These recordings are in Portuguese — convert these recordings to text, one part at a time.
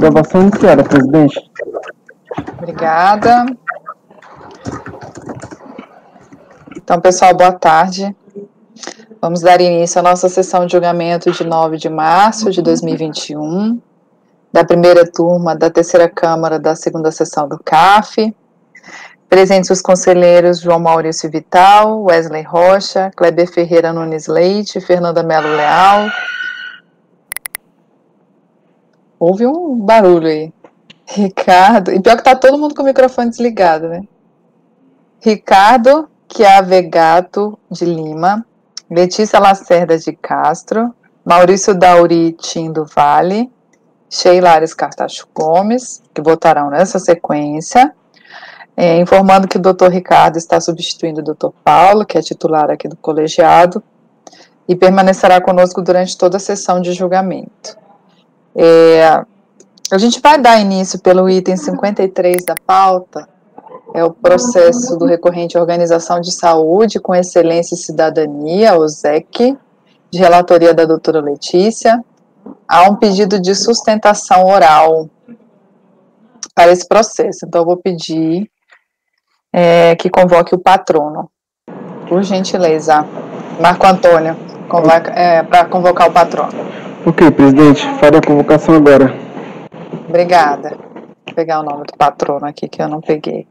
Gravação iniciada, presidente. Obrigada. Então, pessoal, boa tarde. Vamos dar início à nossa sessão de julgamento de 9 de março de 2021, da primeira turma da terceira Câmara da segunda sessão do CAF. Presentes os conselheiros João Maurício Vital, Wesley Rocha, Kleber Ferreira Nunes Leite, Fernanda Melo Leal. Houve um barulho aí. Ricardo, e pior que tá todo mundo com o microfone desligado, né? Ricardo Chiavegato de Lima, Letícia Lacerda de Castro, Maurício Dauri Tim do Vale, Sheila Ares Cartacho Gomes, que votarão nessa sequência, informando que o doutor Ricardo está substituindo o doutor Paulo, que é titular aqui do colegiado, e permanecerá conosco durante toda a sessão de julgamento. A gente vai dar início pelo item 53 da pauta, é o processo do recorrente Organização de Saúde com Excelência e Cidadania, o ZEC, de relatoria da doutora Letícia. Há um pedido de sustentação oral para esse processo, então eu vou pedir que convoque o patrono. Por gentileza, Marco Antônio, para convocar o patrono. Ok, presidente, farei a convocação agora. Obrigada. Vou pegar o nome do patrono aqui que eu não peguei.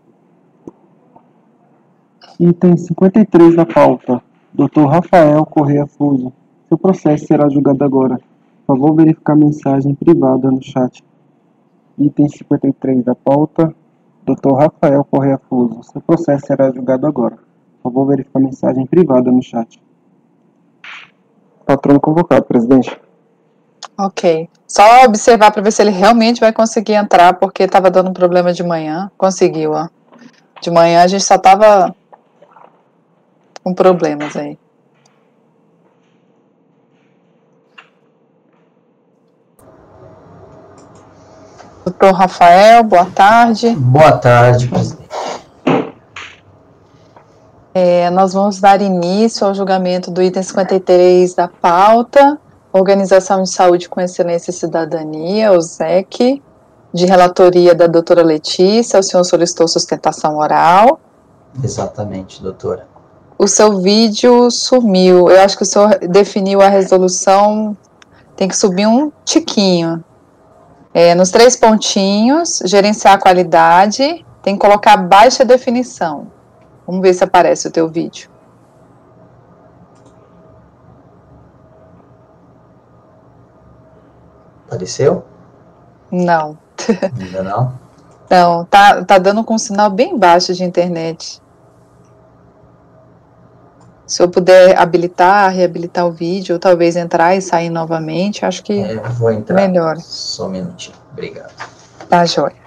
Item 53 da pauta. Dr. Rafael Correia Fuso. Seu processo será julgado agora. Por favor, verificar a mensagem privada no chat. Item 53 da pauta. Dr. Rafael Correia Fuso. Seu processo será julgado agora. Por favor, verificar a mensagem privada no chat. Patrono convocado, presidente. Ok. Só observar para ver se ele realmente vai conseguir entrar, porque estava dando um problema de manhã. Conseguiu, ó. De manhã a gente só estava com problemas aí. Doutor Rafael, boa tarde. Boa tarde, presidente. Nós vamos dar início ao julgamento do item 53 da pauta, Organização de Saúde com Excelência e Cidadania, o ZEC, de relatoria da doutora Letícia. O senhor solicitou sustentação oral. Exatamente, doutora. O seu vídeo sumiu. Eu acho que o senhor definiu a resolução, tem que subir um tiquinho. Nos 3 pontinhos, gerenciar a qualidade, tem que colocar baixa definição. Vamos ver se aparece o teu vídeo. Apareceu? Não. Ainda não? Não, tá dando com um sinal bem baixo de internet. Se eu puder reabilitar o vídeo, ou talvez entrar e sair novamente, acho que vou entrar. Melhor. Só um minutinho. Obrigado. Tá, joia.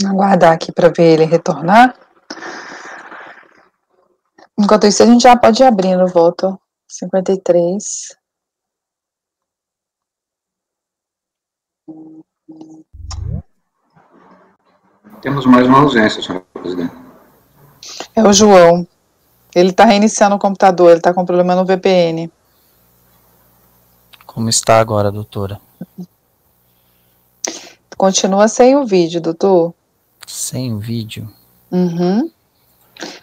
Aguardar aqui para ver ele retornar. Enquanto isso, a gente já pode ir abrindo o voto 53. Temos mais uma ausência, senhora presidente. É o João. Ele está reiniciando o computador, ele está com problema no VPN. Como está agora, doutora? Continua sem o vídeo, doutor. Sem o vídeo? Uhum.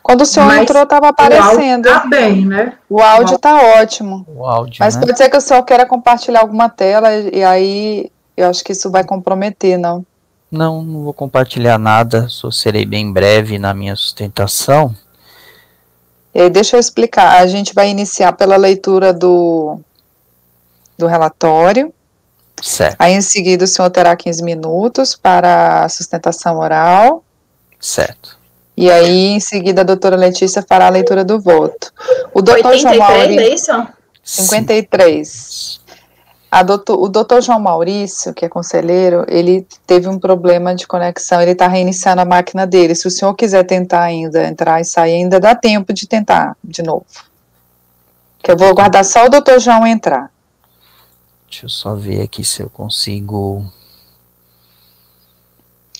Quando o senhor entrou, estava aparecendo. O áudio está bem, né? O áudio está ótimo. O áudio, mas né? Pode ser que o senhor queira compartilhar alguma tela, e aí eu acho que isso vai comprometer, não? Não vou compartilhar nada, só serei bem breve na minha sustentação. Deixa eu explicar. A gente vai iniciar pela leitura do relatório. Certo. Aí, em seguida, o senhor terá 15 minutos para a sustentação oral. Certo. E aí, em seguida, a doutora Letícia fará a leitura do voto. O doutor João 83, Maurício... é isso? 53. O doutor João Maurício, que é conselheiro, ele teve um problema de conexão, ele está reiniciando a máquina dele. Se o senhor quiser tentar ainda entrar e sair, ainda dá tempo de tentar de novo. Que eu vou aguardar só o doutor João entrar. Deixa eu só ver aqui se eu consigo...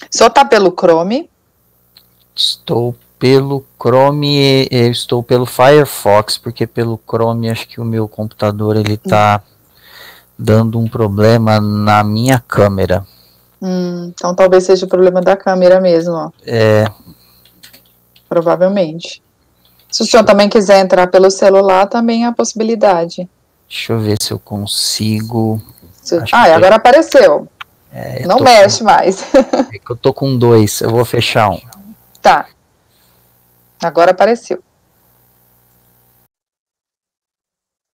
O senhor está pelo Chrome? Estou pelo Chrome, eu estou pelo Firefox, porque pelo Chrome acho que o meu computador ele está dando um problema na minha câmera. Então talvez seja o problema da câmera mesmo, ó. Provavelmente. Se o senhor também quiser entrar pelo celular, também há possibilidade. Deixa eu ver se eu consigo. Agora apareceu. Não mexe mais. É que eu tô com 2, eu vou fechar um. Tá. Agora apareceu.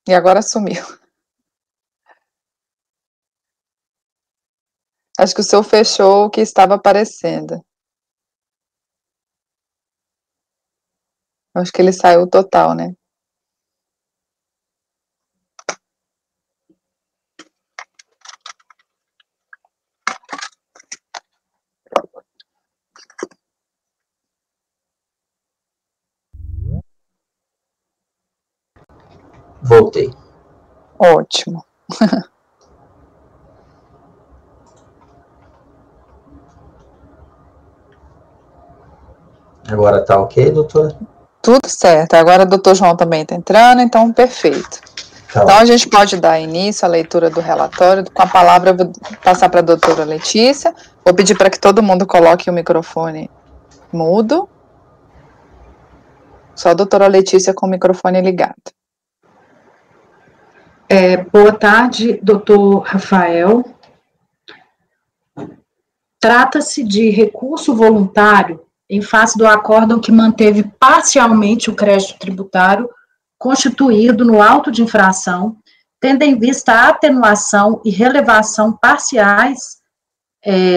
E agora sumiu. Acho que o senhor fechou o que estava aparecendo. Acho que ele saiu total, né? Voltei. Ótimo. Agora tá ok, doutora? Tudo certo. Agora o doutor João também está entrando, então perfeito. Tá. Então a gente pode dar início à leitura do relatório. Com a palavra eu vou passar para a doutora Letícia. Vou pedir para que todo mundo coloque o microfone mudo. Só a doutora Letícia com o microfone ligado. Boa tarde, doutor Rafael. Trata-se de recurso voluntário em face do acórdão que manteve parcialmente o crédito tributário constituído no auto de infração, tendo em vista a atenuação e relevação parciais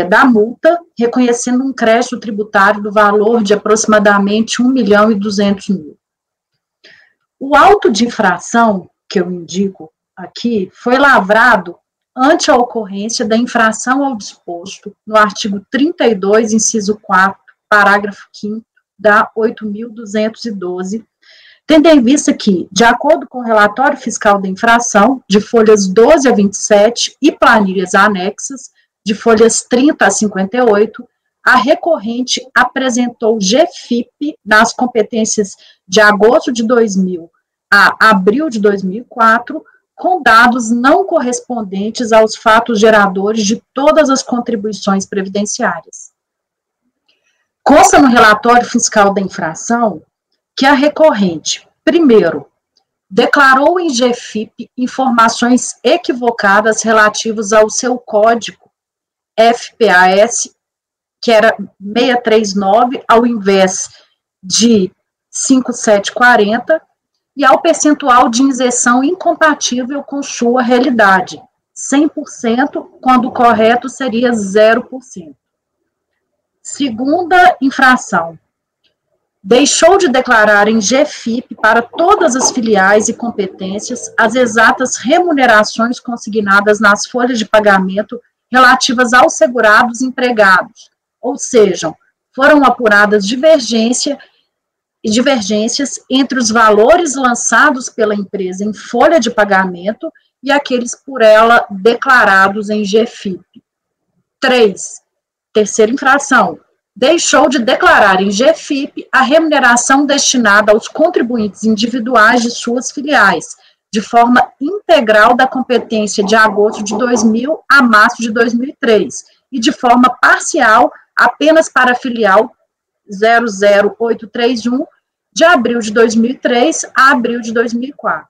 da multa, reconhecendo um crédito tributário do valor de aproximadamente R$ 1.200.000. O auto de infração, que eu indico aqui, foi lavrado ante a ocorrência da infração ao disposto no artigo 32, inciso 4, parágrafo 5º da 8.212, tendo em vista que, de acordo com o relatório fiscal da infração, de folhas 12 a 27 e planilhas anexas, de folhas 30 a 58, a recorrente apresentou GFIP nas competências de agosto de 2000 a abril de 2004, com dados não correspondentes aos fatos geradores de todas as contribuições previdenciárias. Consta no relatório fiscal da infração que a recorrente, primeiro, declarou em GFIP informações equivocadas relativas ao seu código FPAS, que era 639, ao invés de 5740, e ao percentual de injeção incompatível com sua realidade, 100%, quando o correto seria 0%. Segunda infração, deixou de declarar em GFIP para todas as filiais e competências as exatas remunerações consignadas nas folhas de pagamento relativas aos segurados empregados, ou seja, foram apuradas divergências entre os valores lançados pela empresa em folha de pagamento e aqueles por ela declarados em GFIP. 3. Terceira infração, deixou de declarar em GFIP a remuneração destinada aos contribuintes individuais de suas filiais, de forma integral da competência de agosto de 2000 a março de 2003, e de forma parcial apenas para a filial 00831, de abril de 2003 a abril de 2004.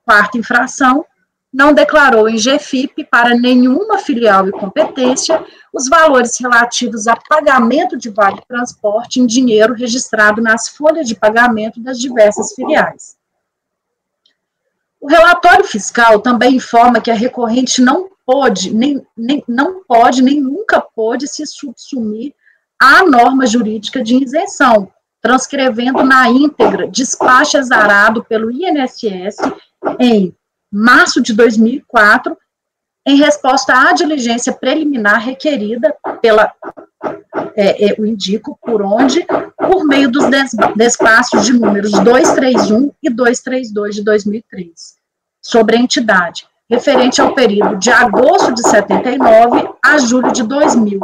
Quarta infração, não declarou em GFIP para nenhuma filial e competência os valores relativos a pagamento de vale-transporte em dinheiro registrado nas folhas de pagamento das diversas filiais. O relatório fiscal também informa que a recorrente não pôde, não pode, nem nunca pôde se subsumir à norma jurídica de isenção, transcrevendo na íntegra despacho exarado pelo INSS em março de 2004, em resposta à diligência preliminar requerida pela, eu indico por onde, por meio dos despachos de números 231 e 232 de 2003, sobre a entidade, referente ao período de agosto de 79 a julho de 2000,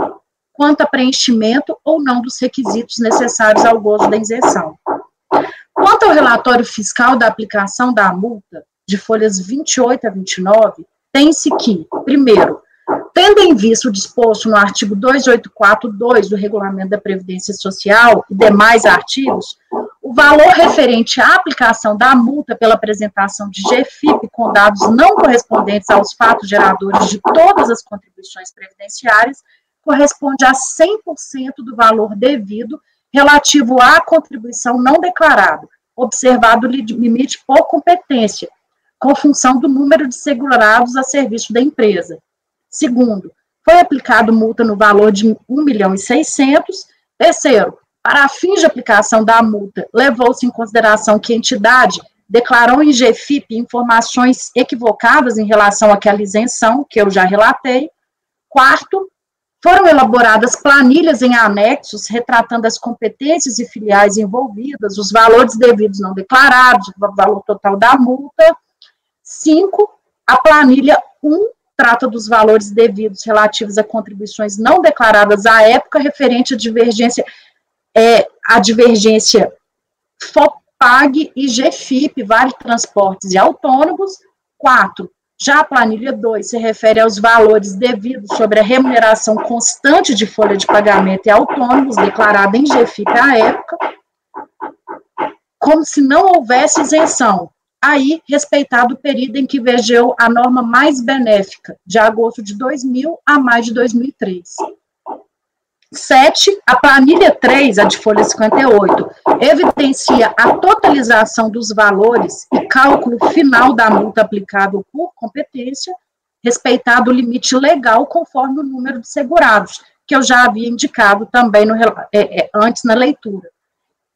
quanto a preenchimento ou não dos requisitos necessários ao gozo da isenção. Quanto ao relatório fiscal da aplicação da multa, de folhas 28 a 29, tem-se que, primeiro, tendo em vista o disposto no artigo 284.2 do Regulamento da Previdência Social e demais artigos, o valor referente à aplicação da multa pela apresentação de GFIP com dados não correspondentes aos fatos geradores de todas as contribuições previdenciárias corresponde a 100% do valor devido relativo à contribuição não declarada, observado o limite por competência, com função do número de segurados a serviço da empresa. Segundo, foi aplicado multa no valor de 1.600.000. Terceiro, para fins de aplicação da multa, levou-se em consideração que a entidade declarou em GFIP informações equivocadas em relação àquela isenção, que eu já relatei. Quarto, foram elaboradas planilhas em anexos retratando as competências e filiais envolvidas, os valores devidos não declarados, o valor total da multa. 5, a planilha 1 trata dos valores devidos relativos a contribuições não declaradas à época referente à divergência FOPAG e GFIP, Vale Transportes e Autônomos. 4, já a planilha 2 se refere aos valores devidos sobre a remuneração constante de folha de pagamento e autônomos declarada em GFIP à época, como se não houvesse isenção. Aí, respeitado o período em que vergeu a norma mais benéfica, de agosto de 2000 a maio de 2003. 7, a planilha 3, a de folha 58, evidencia a totalização dos valores e cálculo final da multa aplicável por competência, respeitado o limite legal conforme o número de segurados, que eu já havia indicado também antes na leitura.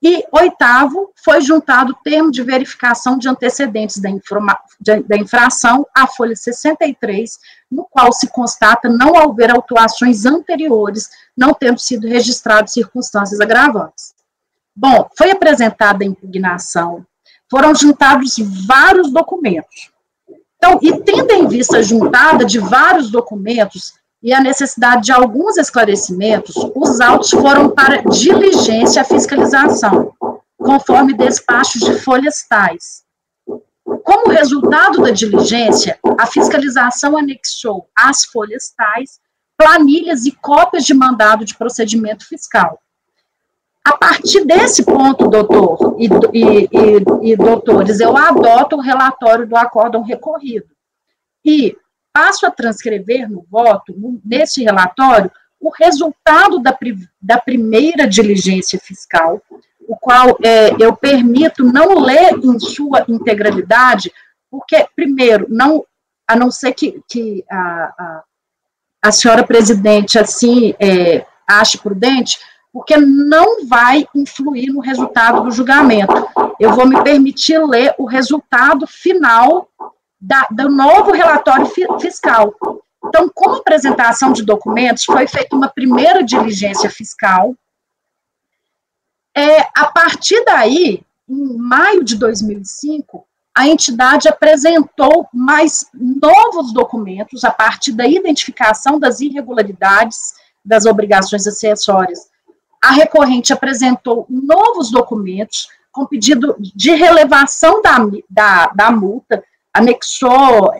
E, 8º, foi juntado o termo de verificação de antecedentes da infração à folha 63, no qual se constata não haver autuações anteriores, não tendo sido registradas circunstâncias agravantes. Bom, foi apresentada a impugnação, foram juntados vários documentos. Então, e tendo em vista a juntada de vários documentos, e a necessidade de alguns esclarecimentos, os autos foram para diligência à fiscalização, conforme despachos de folhas tais. Como resultado da diligência, a fiscalização anexou às folhas tais planilhas e cópias de mandado de procedimento fiscal. A partir desse ponto, doutor e doutores, eu adoto o relatório do acórdão recorrido e passo a transcrever no voto, neste relatório, o resultado da primeira diligência fiscal, o qual eu permito não ler em sua integralidade, porque, primeiro, a não ser que a senhora presidente assim ache prudente, porque não vai influir no resultado do julgamento. Eu vou me permitir ler o resultado final do novo relatório fiscal. Então, como apresentação de documentos, foi feita uma primeira diligência fiscal. A partir daí, em maio de 2005, a entidade apresentou mais novos documentos a partir da identificação das irregularidades das obrigações acessórias. A recorrente apresentou novos documentos com pedido de relevação da multa, anexou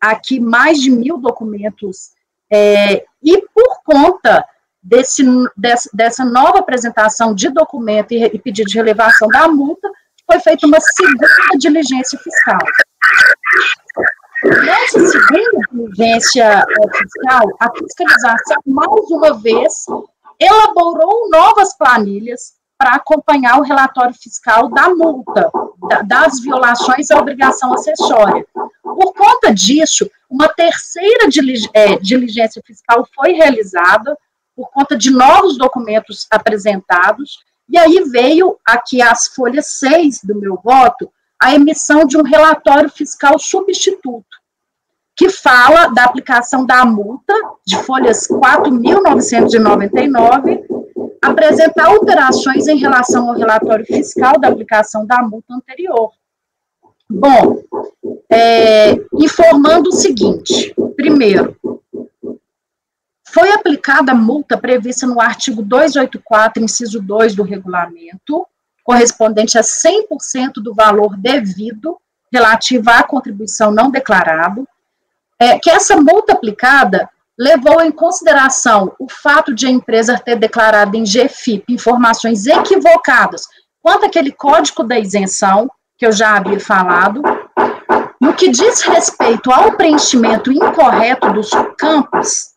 aqui mais de 1.000 documentos, e por conta dessa nova apresentação de documento e pedido de relevação da multa, foi feita uma segunda diligência fiscal. Nessa segunda diligência fiscal, a fiscalização, mais uma vez, elaborou novas planilhas para acompanhar o relatório fiscal da multa, das violações à obrigação acessória. Por conta disso, uma terceira diligência fiscal foi realizada, por conta de novos documentos apresentados, e aí veio aqui as folhas 6 do meu voto, a emissão de um relatório fiscal substituto, que fala da aplicação da multa, de folhas 4.999, apresenta alterações em relação ao relatório fiscal da aplicação da multa anterior. Bom, informando o seguinte: primeiro, foi aplicada a multa prevista no artigo 284, inciso 2 do regulamento, correspondente a 100% do valor devido relativo à contribuição não declarada, que essa multa aplicada levou em consideração o fato de a empresa ter declarado em GFIP informações equivocadas quanto àquele código da isenção, que eu já havia falado. No que diz respeito ao preenchimento incorreto dos campos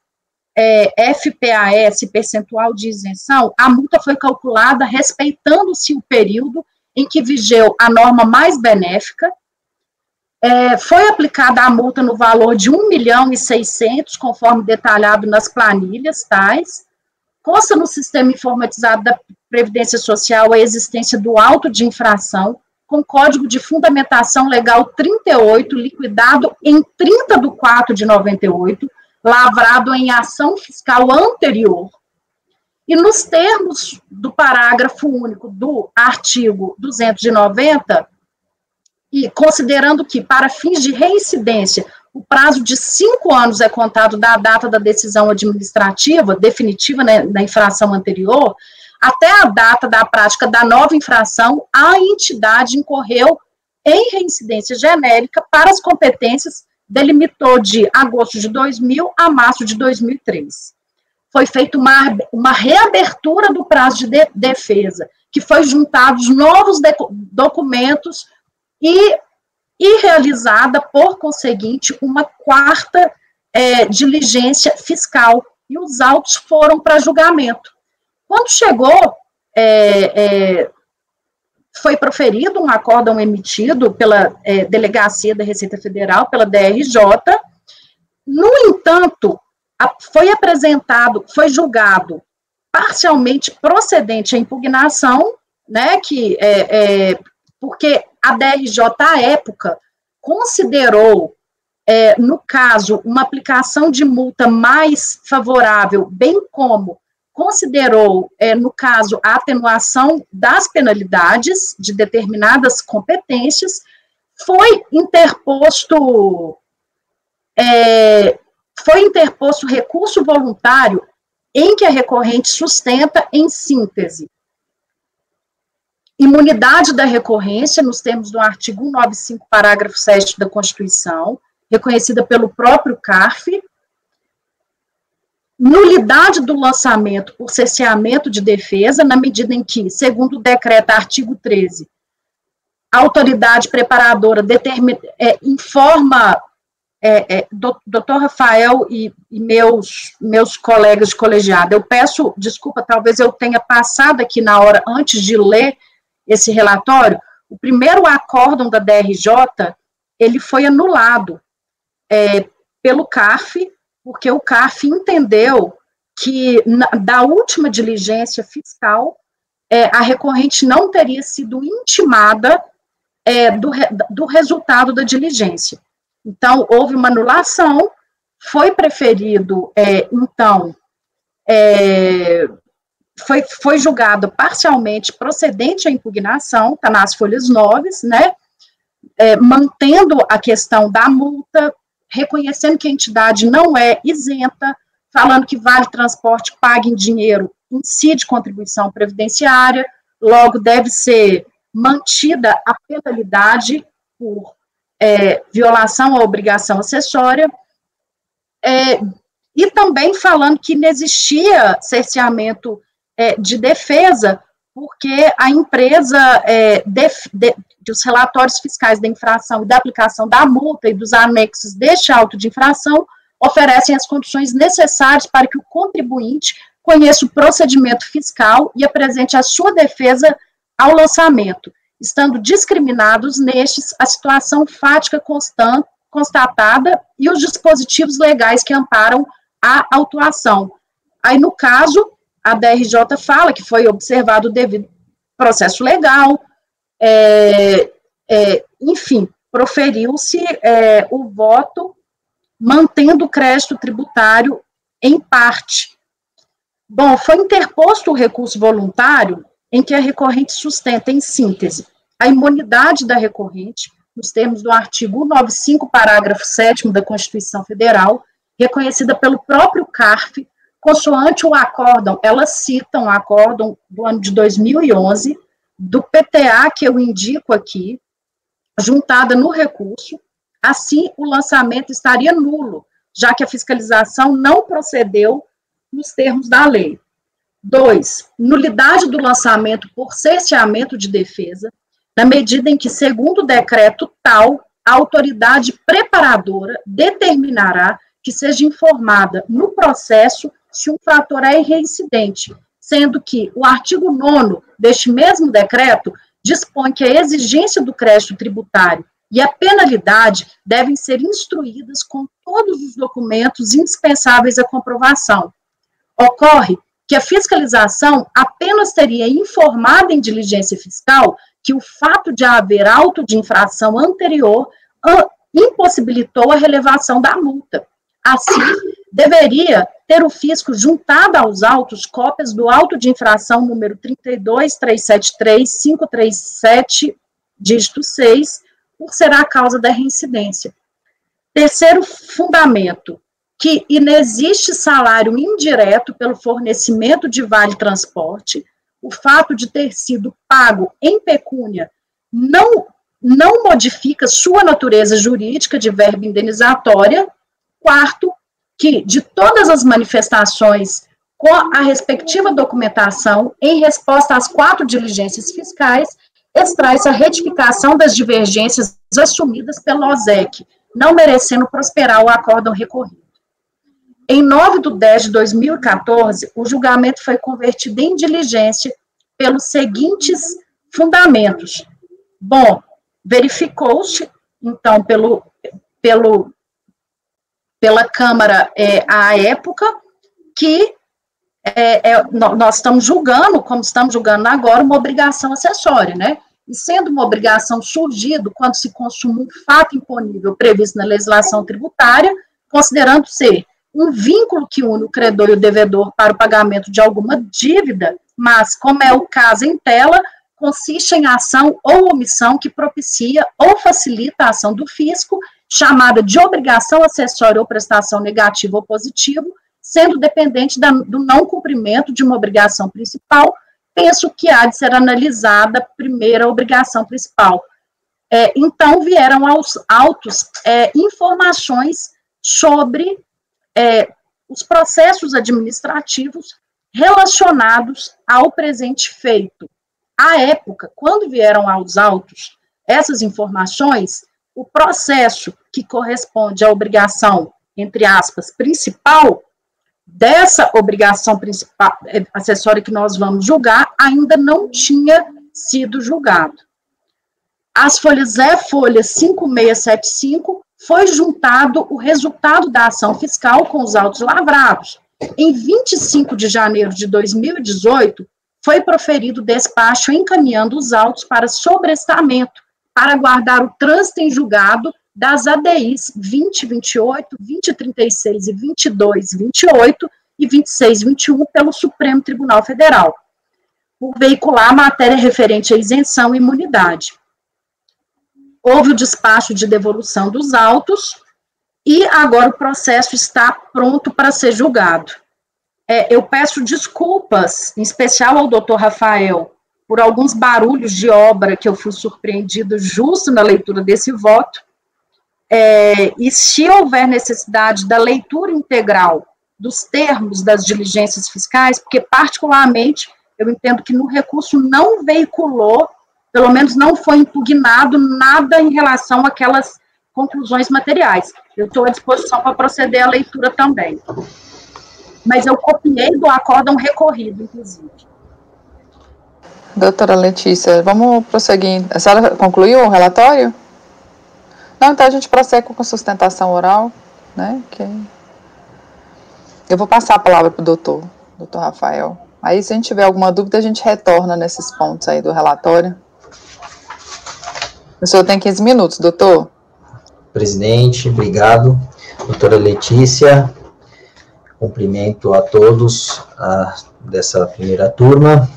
FPAS, percentual de isenção, a multa foi calculada respeitando-se o período em que vigeu a norma mais benéfica. Foi aplicada a multa no valor de 1.600.000, conforme detalhado nas planilhas tais. Consta no sistema informatizado da Previdência Social a existência do auto de infração, com código de fundamentação legal 38, liquidado em 30/4/98, lavrado em ação fiscal anterior. E nos termos do parágrafo único do artigo 290, e considerando que, para fins de reincidência, o prazo de 5 anos é contado da data da decisão administrativa definitiva, né, da infração anterior, até a data da prática da nova infração, a entidade incorreu em reincidência genérica para as competências, delimitou de agosto de 2000 a março de 2003. Foi feita uma reabertura do prazo de defesa, que foi juntados novos documentos e realizada, por conseguinte, uma quarta diligência fiscal, e os autos foram para julgamento. Quando chegou, foi proferido um acórdão emitido pela Delegacia da Receita Federal, pela DRJ. No entanto, foi julgado parcialmente procedente a impugnação, né, porque a DRJ, à época, considerou, no caso, uma aplicação de multa mais favorável, bem como considerou, no caso, a atenuação das penalidades de determinadas competências. Foi interposto recurso voluntário em que a recorrente sustenta, em síntese, imunidade da recorrência, nos termos do artigo 195, parágrafo 7 da Constituição, reconhecida pelo próprio CARF, nulidade do lançamento por cesseamento de defesa, na medida em que, segundo o decreto artigo 13, a autoridade preparadora informa, doutor Rafael e meus colegas de colegiado, eu peço desculpa, talvez eu tenha passado aqui na hora, antes de ler esse relatório, o primeiro acórdão da DRJ, ele foi anulado pelo CARF, porque o CARF entendeu que, da última diligência fiscal, a recorrente não teria sido intimada do resultado da diligência. Então, houve uma anulação, foi preferido, foi julgado parcialmente procedente à impugnação, está nas folhas 9, né, mantendo a questão da multa, reconhecendo que a entidade não é isenta, falando que vale transporte pago em dinheiro incide contribuição previdenciária, logo deve ser mantida a penalidade por violação à obrigação acessória, e também falando que não existia cerceamento de defesa, porque a empresa, dos relatórios fiscais da infração e da aplicação da multa e dos anexos deste auto de infração, oferecem as condições necessárias para que o contribuinte conheça o procedimento fiscal e apresente a sua defesa ao lançamento, estando discriminados nestes a situação fática constatada e os dispositivos legais que amparam a autuação. Aí, no caso, a DRJ fala que foi observado o devido processo legal, enfim, proferiu-se o voto mantendo o crédito tributário em parte. Bom, foi interposto o recurso voluntário em que a recorrente sustenta, em síntese, a imunidade da recorrente, nos termos do artigo 195, parágrafo 7º da Constituição Federal, reconhecida pelo próprio CARF, consoante o acórdão, elas citam o acórdão do ano de 2011, do PTA, que eu indico aqui, juntada no recurso, assim o lançamento estaria nulo, já que a fiscalização não procedeu nos termos da lei. 2. Nulidade do lançamento por cerceamento de defesa, na medida em que, segundo o decreto tal, a autoridade preparadora determinará que seja informada no processo se um fator é reincidente, sendo que o artigo 9º deste mesmo decreto dispõe que a exigência do crédito tributário e a penalidade devem ser instruídas com todos os documentos indispensáveis à comprovação. Ocorre que a fiscalização apenas teria informado em diligência fiscal que o fato de haver auto de infração anterior impossibilitou a relevação da multa. Assim, deveria ter o fisco juntado aos autos cópias do auto de infração número 32.373.537, dígito 6, por ser a causa da reincidência. Terceiro fundamento, que inexiste salário indireto pelo fornecimento de vale-transporte, o fato de ter sido pago em pecúnia não modifica sua natureza jurídica de verba indenizatória. Quarto, que de todas as manifestações com a respectiva documentação, em resposta às 4 diligências fiscais, extrai-se a retificação das divergências assumidas pelo OSEC, não merecendo prosperar o acórdão recorrido. Em 9/10/2014, o julgamento foi convertido em diligência pelos seguintes fundamentos. Bom, verificou-se, então, pela Câmara à época, que nós estamos julgando, como estamos julgando agora, uma obrigação acessória, né? E sendo uma obrigação surgido quando se consuma um fato imponível previsto na legislação tributária, considerando ser um vínculo que une o credor e o devedor para o pagamento de alguma dívida, mas, como é o caso em tela, consiste em ação ou omissão que propicia ou facilita a ação do fisco, chamada de obrigação acessória ou prestação negativa ou positiva, sendo dependente do não cumprimento de uma obrigação principal, penso que há de ser analisada a primeira obrigação principal. Então, vieram aos autos informações sobre os processos administrativos relacionados ao presente feito. À época, quando vieram aos autos essas informações, o processo que corresponde à obrigação, entre aspas, principal, dessa obrigação principal, acessória que nós vamos julgar, ainda não tinha sido julgado. As folhas folha 5675, foi juntado o resultado da ação fiscal com os autos lavrados. Em 25 de janeiro de 2018, foi proferido despacho encaminhando os autos para sobrestamento, para aguardar o trânsito em julgado das ADIs 2028, 2036 e 2228 e 2621 pelo Supremo Tribunal Federal, por veicular a matéria referente à isenção e imunidade. Houve o despacho de devolução dos autos e agora o processo está pronto para ser julgado. Eu peço desculpas, em especial ao doutor Rafael, por alguns barulhos de obra que eu fui surpreendido justo na leitura desse voto, e se houver necessidade da leitura integral dos termos das diligências fiscais, porque particularmente eu entendo que no recurso não veiculou, pelo menos não foi impugnado nada em relação àquelas conclusões materiais. Eu estou à disposição para proceder à leitura também. mas eu copiei do acórdão recorrido, inclusive. Doutora Letícia, vamos prosseguir. A senhora concluiu o relatório? Não, então a gente prossegue com sustentação oral, né? Eu vou passar a palavra para o doutor Rafael. Aí, se a gente tiver alguma dúvida, a gente retorna nesses pontos aí do relatório. O senhor tem 15 minutos, doutor. Presidente, obrigado. Doutora Letícia, cumprimento a todos dessa primeira turma.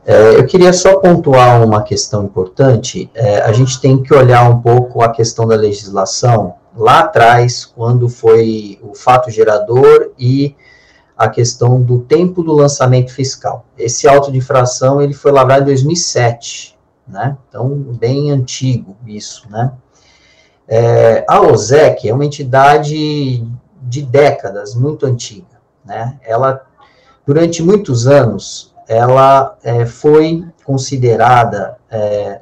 Eu queria só pontuar uma questão importante. A gente tem que olhar um pouco a questão da legislação lá atrás, quando foi o fato gerador e a questão do tempo do lançamento fiscal. Esse auto de infração, ele foi lavrado em 2007, né? Então, bem antigo isso, né? A OSEC é uma entidade de décadas, muito antiga, né? Ela, durante muitos anos, ela foi considerada,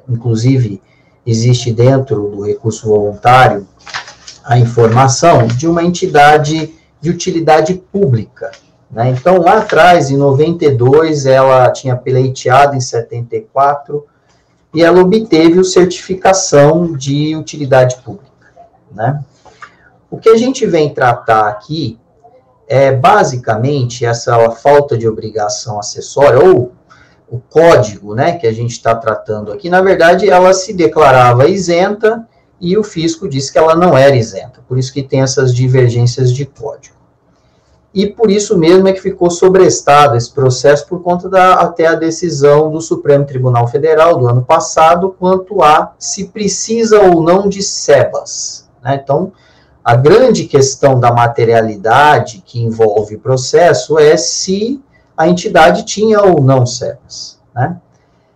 inclusive, existe dentro do recurso voluntário a informação de uma entidade de utilidade pública, né? Então, lá atrás, em 92, ela tinha pleiteado em 74, e ela obteve a certificação de utilidade pública, né? O que a gente vem tratar aqui é, basicamente, essa falta de obrigação acessória, ou o código, né, que a gente está tratando aqui, na verdade, ela se declarava isenta, e o fisco disse que ela não era isenta, por isso que tem essas divergências de código. E por isso mesmo é que ficou sobrestado esse processo por conta até a decisão do Supremo Tribunal Federal do ano passado, quanto a se precisa ou não de SEBAS, né? Então, a grande questão da materialidade que envolve o processo é se a entidade tinha ou não SEBAS, né?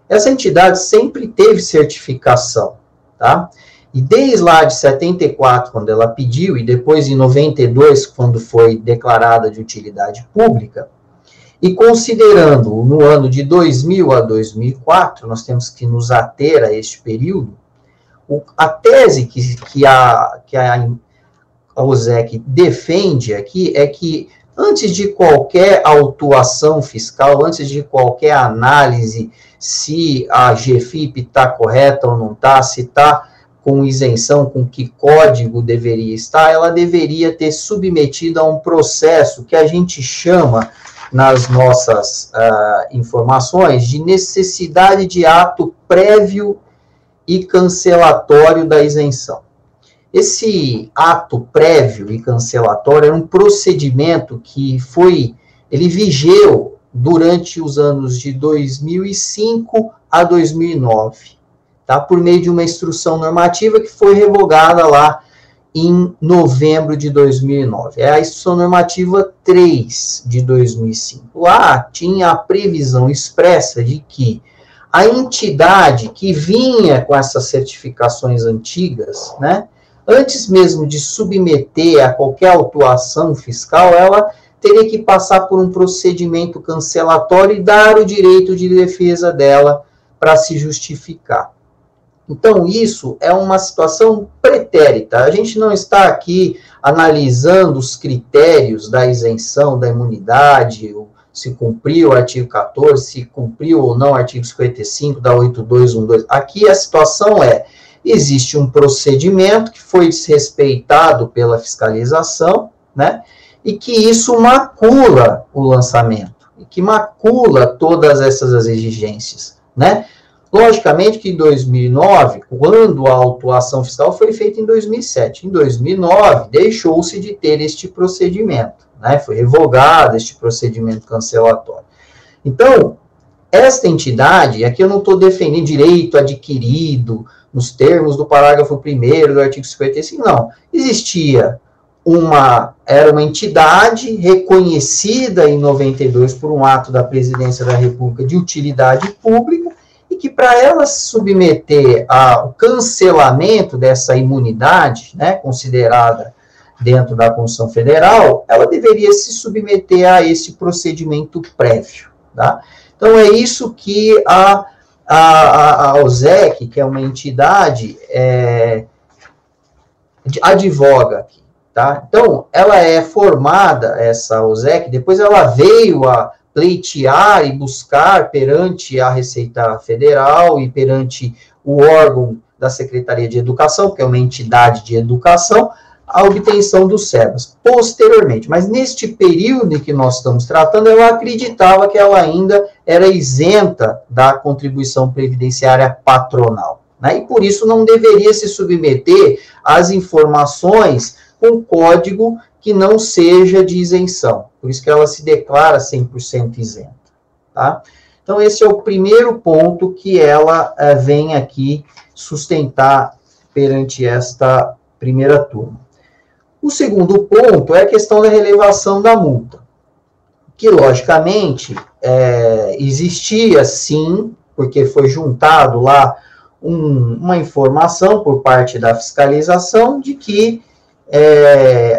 Essa entidade sempre teve certificação, tá? E desde lá de 74, quando ela pediu, e depois em 92, quando foi declarada de utilidade pública, e considerando no ano de 2000 a 2004, nós temos que nos ater a este período, a tese que a OSEC defende aqui é que, antes de qualquer autuação fiscal, antes de qualquer análise se a GFIP está correta ou não está, se está com isenção, com que código deveria estar, ela deveria ter submetido a um processo que a gente chama, nas nossas informações, de necessidade de ato prévio e cancelatório da isenção. Esse ato prévio e cancelatório era um procedimento que ele vigeu durante os anos de 2005 a 2009. Tá, por meio de uma instrução normativa que foi revogada lá em novembro de 2009. É a instrução normativa 3 de 2005. Lá tinha a previsão expressa de que a entidade que vinha com essas certificações antigas, né, antes mesmo de submeter a qualquer autuação fiscal, ela teria que passar por um procedimento cancelatório e dar o direito de defesa dela para se justificar. Então, isso é uma situação pretérita. A gente não está aqui analisando os critérios da isenção, da imunidade, se cumpriu o artigo 14, se cumpriu ou não o artigo 55 da 8212. Aqui a situação existe um procedimento que foi desrespeitado pela fiscalização, né, e que isso macula o lançamento, e que macula todas essas exigências, né. Logicamente que em 2009, quando a autuação fiscal foi feita em 2007, em 2009 deixou-se de ter este procedimento, né? Foi revogado este procedimento cancelatório. Então, esta entidade, aqui eu não estou defendendo direito adquirido nos termos do parágrafo 1º do artigo 55, não. Era uma entidade reconhecida em 92 por um ato da Presidência da República de utilidade pública, e que para ela se submeter ao cancelamento dessa imunidade, né, considerada dentro da Constituição Federal, ela deveria se submeter a esse procedimento prévio, tá? Então, é isso que a OSEC, que é uma entidade, advoga aqui. Tá? Então, ela é formada, essa OSEC, depois ela veio a pleitear e buscar perante a Receita Federal e perante o órgão da Secretaria de Educação, que é uma entidade de educação, a obtenção dos SEBAS, posteriormente. Mas neste período em que nós estamos tratando, ela acreditava que ela ainda era isenta da contribuição previdenciária patronal, né? E por isso não deveria se submeter às informações com código que não seja de isenção. Por isso que ela se declara 100% isenta, tá? Então, esse é o primeiro ponto que ela vem aqui sustentar perante esta primeira turma. O segundo ponto é a questão da relevação da multa, que, logicamente, existia, sim, porque foi juntado lá uma informação por parte da fiscalização de que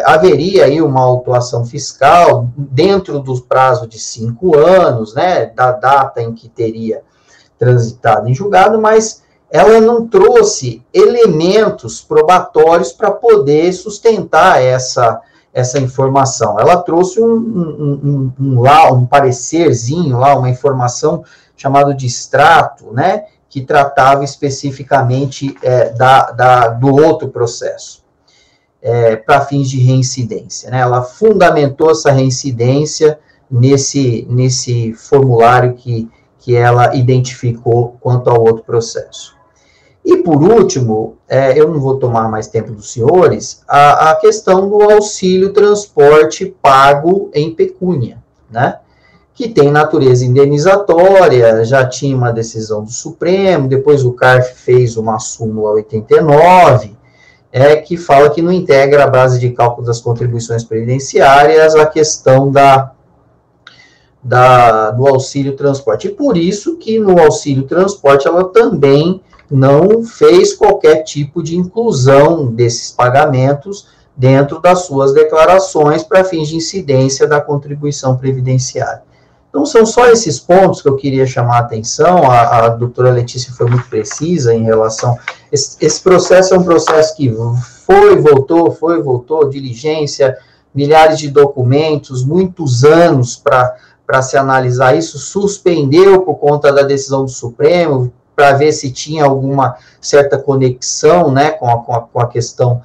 haveria aí uma autuação fiscal dentro do prazo de 5 anos, né, da data em que teria transitado em julgado, mas ela não trouxe elementos probatórios para poder sustentar essa informação. Ela trouxe um parecerzinho lá, uma informação chamada de extrato, né, que tratava especificamente do outro processo, para fins de reincidência, né? Ela fundamentou essa reincidência nesse formulário que ela identificou quanto ao outro processo. E, por último, eu não vou tomar mais tempo dos senhores, a questão do auxílio transporte pago em pecúnia, né? Que tem natureza indenizatória, já tinha uma decisão do Supremo, depois o CARF fez uma súmula 89, que fala que não integra a base de cálculo das contribuições previdenciárias a questão do auxílio transporte. E por isso que no auxílio transporte ela também não fez qualquer tipo de inclusão desses pagamentos dentro das suas declarações para fins de incidência da contribuição previdenciária. Então, são só esses pontos que eu queria chamar a atenção. A doutora Letícia foi muito precisa em relação... Esse processo é um processo que foi, voltou, diligência, milhares de documentos, muitos anos para se analisar isso, suspendeu por conta da decisão do Supremo, para ver se tinha alguma certa conexão, né, com a questão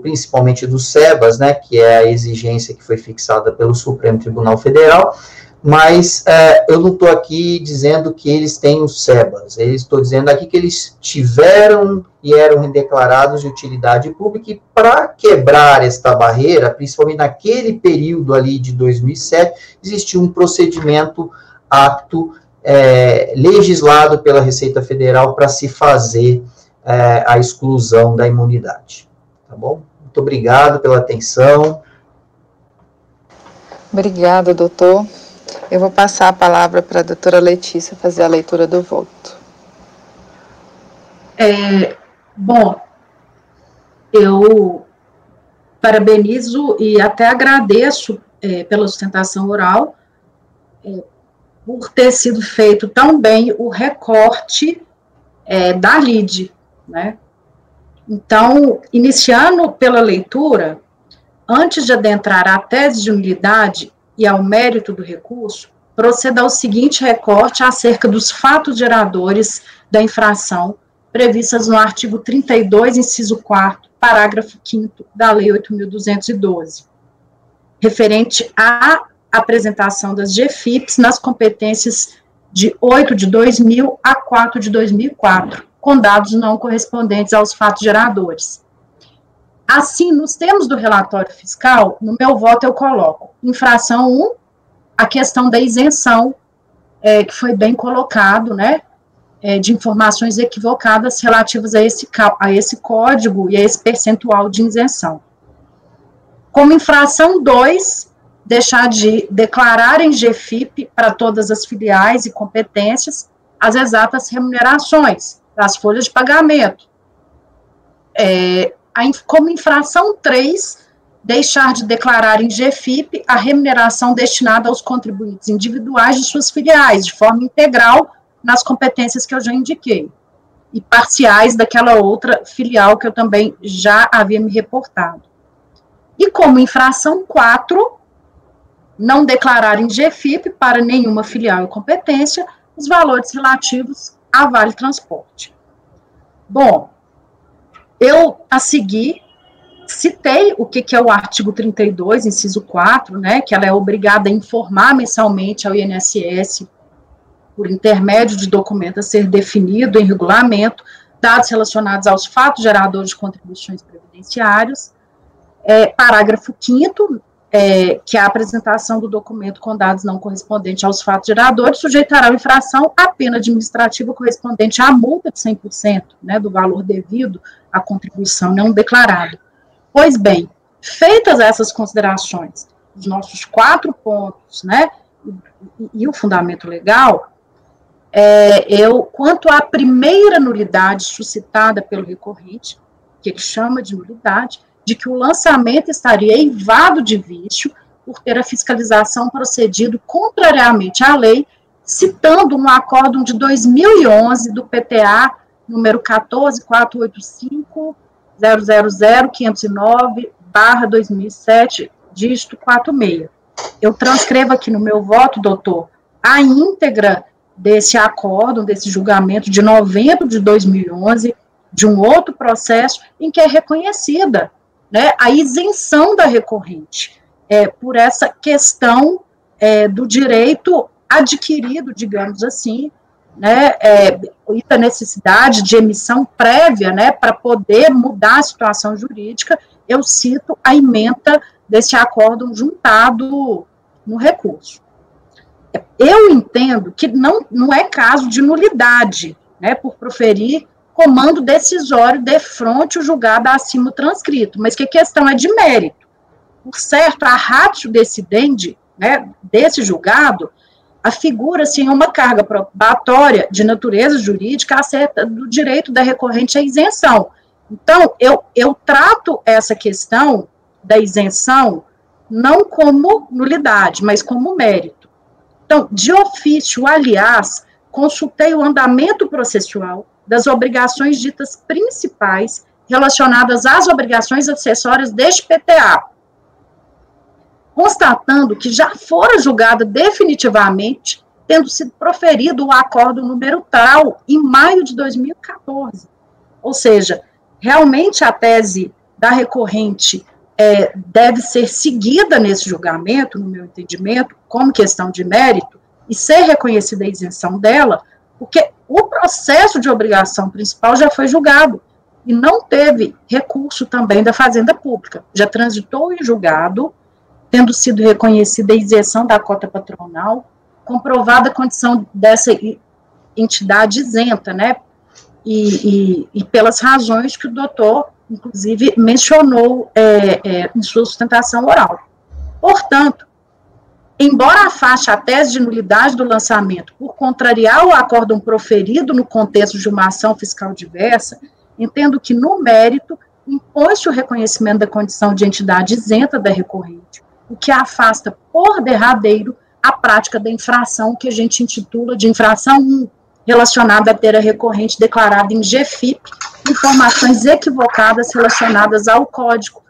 principalmente dos SEBAS, né, que é a exigência que foi fixada pelo Supremo Tribunal Federal, mas eu não estou aqui dizendo que eles têm os SEBAS, estou dizendo aqui que eles tiveram e eram declarados de utilidade pública, e para quebrar esta barreira, principalmente naquele período ali de 2007, existia um procedimento apto, legislado pela Receita Federal para se fazer a exclusão da imunidade. Tá bom? Muito obrigado pela atenção. Obrigada, doutor. Eu vou passar a palavra para a doutora Letícia fazer a leitura do voto. Bom, eu parabenizo e até agradeço pela sustentação oral, por ter sido feito tão bem o recorte da LIDE, né? Então, iniciando pela leitura, antes de adentrar à tese de nulidade e ao mérito do recurso, proceda ao seguinte recorte acerca dos fatos geradores da infração previstas no artigo 32, inciso 4º, parágrafo 5º da Lei 8.212, referente à apresentação das GFIPs nas competências de 8 de 2000 a 4 de 2004, com dados não correspondentes aos fatos geradores. Assim, nos termos do relatório fiscal, no meu voto eu coloco, infração 1, a questão da isenção, que foi bem colocado, né, de informações equivocadas relativas a esse código e a esse percentual de isenção. Como infração 2, deixar de declarar em GFIP para todas as filiais e competências as exatas remunerações das folhas de pagamento. Como infração 3, deixar de declarar em GFIP a remuneração destinada aos contribuintes individuais de suas filiais, de forma integral, nas competências que eu já indiquei, e parciais daquela outra filial que eu também já havia me reportado. E como infração 4, não declarar em GFIP para nenhuma filial e competência os valores relativos a Vale Transporte. Bom, eu, a seguir, citei o que é o artigo 32, inciso 4, né, que ela é obrigada a informar mensalmente ao INSS, por intermédio de documento a ser definido em regulamento, dados relacionados aos fatos geradores de contribuições previdenciárias. Parágrafo 5º, que a apresentação do documento com dados não correspondentes aos fatos geradores sujeitará a infração à pena administrativa correspondente à multa de 100%, né, do valor devido à contribuição não declarada. Pois bem, feitas essas considerações, os nossos 4 pontos, né, e o fundamento legal, quanto à primeira nulidade suscitada pelo recorrente, que ele chama de nulidade, de que o lançamento estaria eivado de vício por ter a fiscalização procedido contrariamente à lei, citando um acórdão de 2011 do PTA, número 14.485.000.509/2007, dígito 46. Eu transcrevo aqui no meu voto, doutor, a íntegra desse acórdão, desse julgamento de novembro de 2011, de um outro processo em que é reconhecida, né, a isenção da recorrente por essa questão do direito adquirido, digamos assim, né, e da necessidade de emissão prévia, né, para poder mudar a situação jurídica. Eu cito a ementa desse acórdão juntado no recurso. Eu entendo que não é caso de nulidade, né, por proferir comando decisório defronte o julgado acima transcrito, mas que a questão é de mérito. Por certo, a ratio decidendi, né, desse julgado, afigura-se em uma carga probatória de natureza jurídica acerca do direito da recorrente à isenção. Então, eu trato essa questão da isenção não como nulidade, mas como mérito. Então, de ofício, aliás, consultei o andamento processual das obrigações ditas principais relacionadas às obrigações acessórias deste PTA, constatando que já fora julgada definitivamente, tendo sido proferido o acórdão número tal em maio de 2014. Ou seja, realmente a tese da recorrente deve ser seguida nesse julgamento, no meu entendimento, como questão de mérito, e ser reconhecida a isenção dela, porque o processo de obrigação principal já foi julgado e não teve recurso também da Fazenda Pública. Já transitou em julgado, tendo sido reconhecida a isenção da cota patronal, comprovada a condição dessa entidade isenta, né? E pelas razões que o doutor, inclusive, mencionou em sua sustentação oral. Portanto, embora afaste a tese de nulidade do lançamento por contrariar o acórdão proferido no contexto de uma ação fiscal diversa, entendo que, no mérito, impõe-se o reconhecimento da condição de entidade isenta da recorrente, o que afasta por derradeiro a prática da infração que a gente intitula de infração 1, relacionada a ter a recorrente declarada em GFIP, informações equivocadas relacionadas ao código.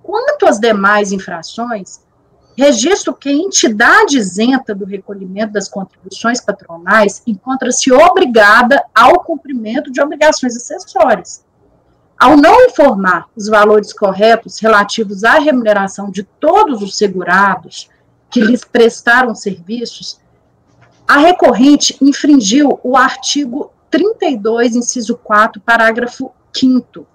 Quanto às demais infrações, registro que a entidade isenta do recolhimento das contribuições patronais encontra-se obrigada ao cumprimento de obrigações acessórias. Ao não informar os valores corretos relativos à remuneração de todos os segurados que lhes prestaram serviços, a recorrente infringiu o artigo 32, inciso 4, parágrafo 5º,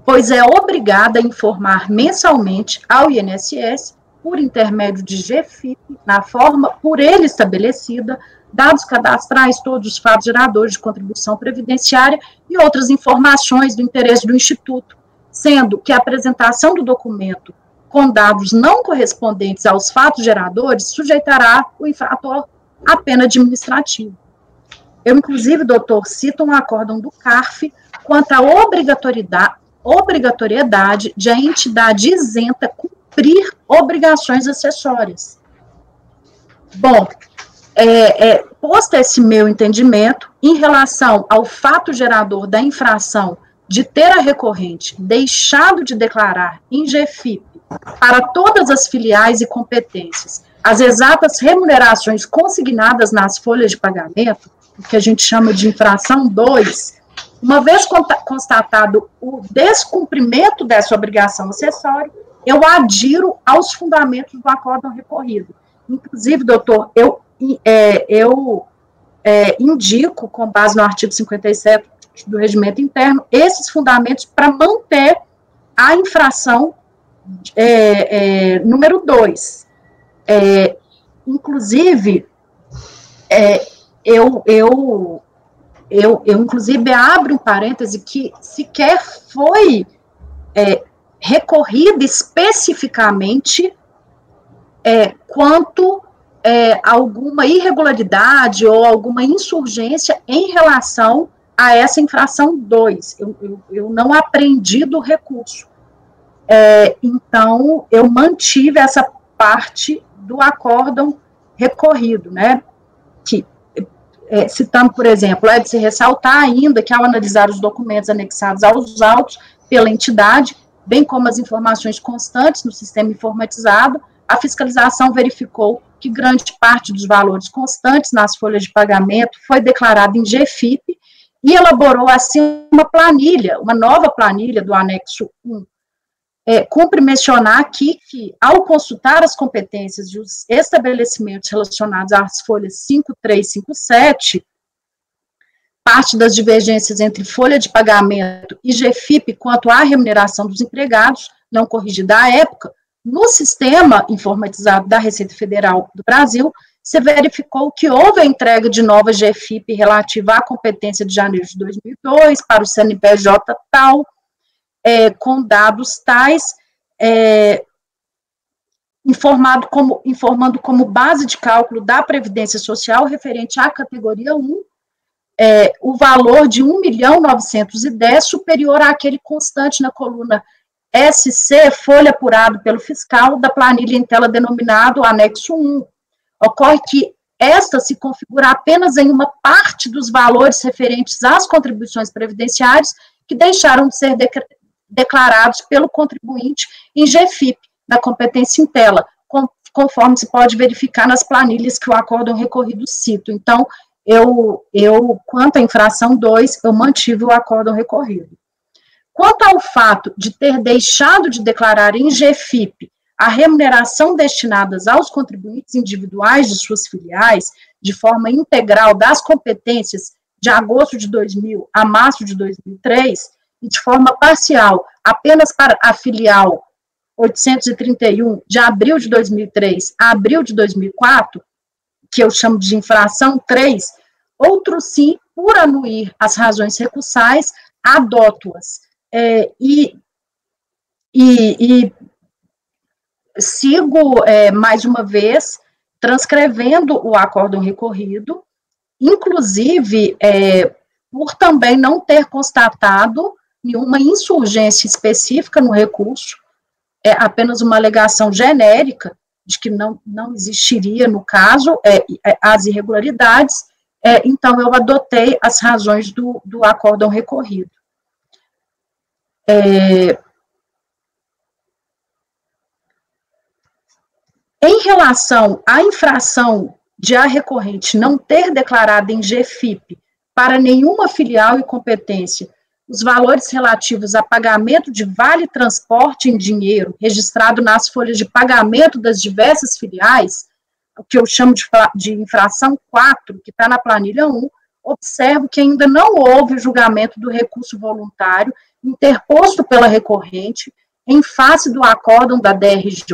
pois é obrigada a informar mensalmente ao INSS, por intermédio de GFIP, na forma por ele estabelecida, dados cadastrais, todos os fatos geradores de contribuição previdenciária e outras informações do interesse do Instituto, sendo que a apresentação do documento com dados não correspondentes aos fatos geradores sujeitará o infrator à pena administrativa. Eu, inclusive, doutor, cito um acórdão do CARF quanto à obrigatoriedade de a entidade isenta cumprir obrigações acessórias. Bom, posto esse meu entendimento, em relação ao fato gerador da infração de ter a recorrente deixado de declarar em GFIP para todas as filiais e competências as exatas remunerações consignadas nas folhas de pagamento, o que a gente chama de infração 2, uma vez constatado o descumprimento dessa obrigação acessória, eu adiro aos fundamentos do acórdão recorrido. Inclusive, doutor, eu indico, com base no artigo 57 do Regimento Interno, esses fundamentos para manter a infração número 2. Inclusive, eu inclusive abro um parêntese que sequer foi recorrida especificamente quanto alguma irregularidade ou alguma insurgência em relação a essa infração 2. Eu não aprendi do recurso. Então, eu mantive essa parte do acórdão recorrido, né? Que, citando, por exemplo, é de se ressaltar ainda que, ao analisar os documentos anexados aos autos pela entidade, bem como as informações constantes no sistema informatizado, a fiscalização verificou que grande parte dos valores constantes nas folhas de pagamento foi declarada em GFIP e elaborou, assim, uma planilha, uma nova planilha do anexo 1. Cumpre mencionar aqui que, ao consultar as competências e os estabelecimentos relacionados às folhas 53 e 57, parte das divergências entre folha de pagamento e GFIP quanto à remuneração dos empregados, não corrigida à época, no sistema informatizado da Receita Federal do Brasil, se verificou que houve a entrega de nova GFIP relativa à competência de janeiro de 2002 para o CNPJ tal, com dados tais, informando como base de cálculo da Previdência Social referente à categoria 1, o valor de 1.910.000, superior àquele constante na coluna SC, folha apurado pelo fiscal, da planilha em tela denominado anexo 1. Ocorre que esta se configura apenas em uma parte dos valores referentes às contribuições previdenciárias que deixaram de ser declarados pelo contribuinte em GFIP, na competência em tela, conforme se pode verificar nas planilhas que o acórdão recorrido cita. Então, quanto à infração 2, eu mantive o acórdão recorrido. Quanto ao fato de ter deixado de declarar em GFIP a remuneração destinadas aos contribuintes individuais de suas filiais, de forma integral das competências de agosto de 2000 a março de 2003, e de forma parcial apenas para a filial 831 de abril de 2003 a abril de 2004, que eu chamo de infração 3, outro sim, por anuir as razões recursais, adoto-as. E sigo, mais uma vez, transcrevendo o acórdão recorrido, inclusive, por também não ter constatado nenhuma insurgência específica no recurso, apenas uma alegação genérica de que não existiria, no caso, as irregularidades, então eu adotei as razões do acórdão recorrido. Em relação à infração de a recorrente não ter declarado em GFIP para nenhuma filial e competência os valores relativos a pagamento de vale-transporte em dinheiro registrado nas folhas de pagamento das diversas filiais, o que eu chamo de infração 4, que está na planilha 1, observo que ainda não houve o julgamento do recurso voluntário interposto pela recorrente em face do acórdão da DRJ,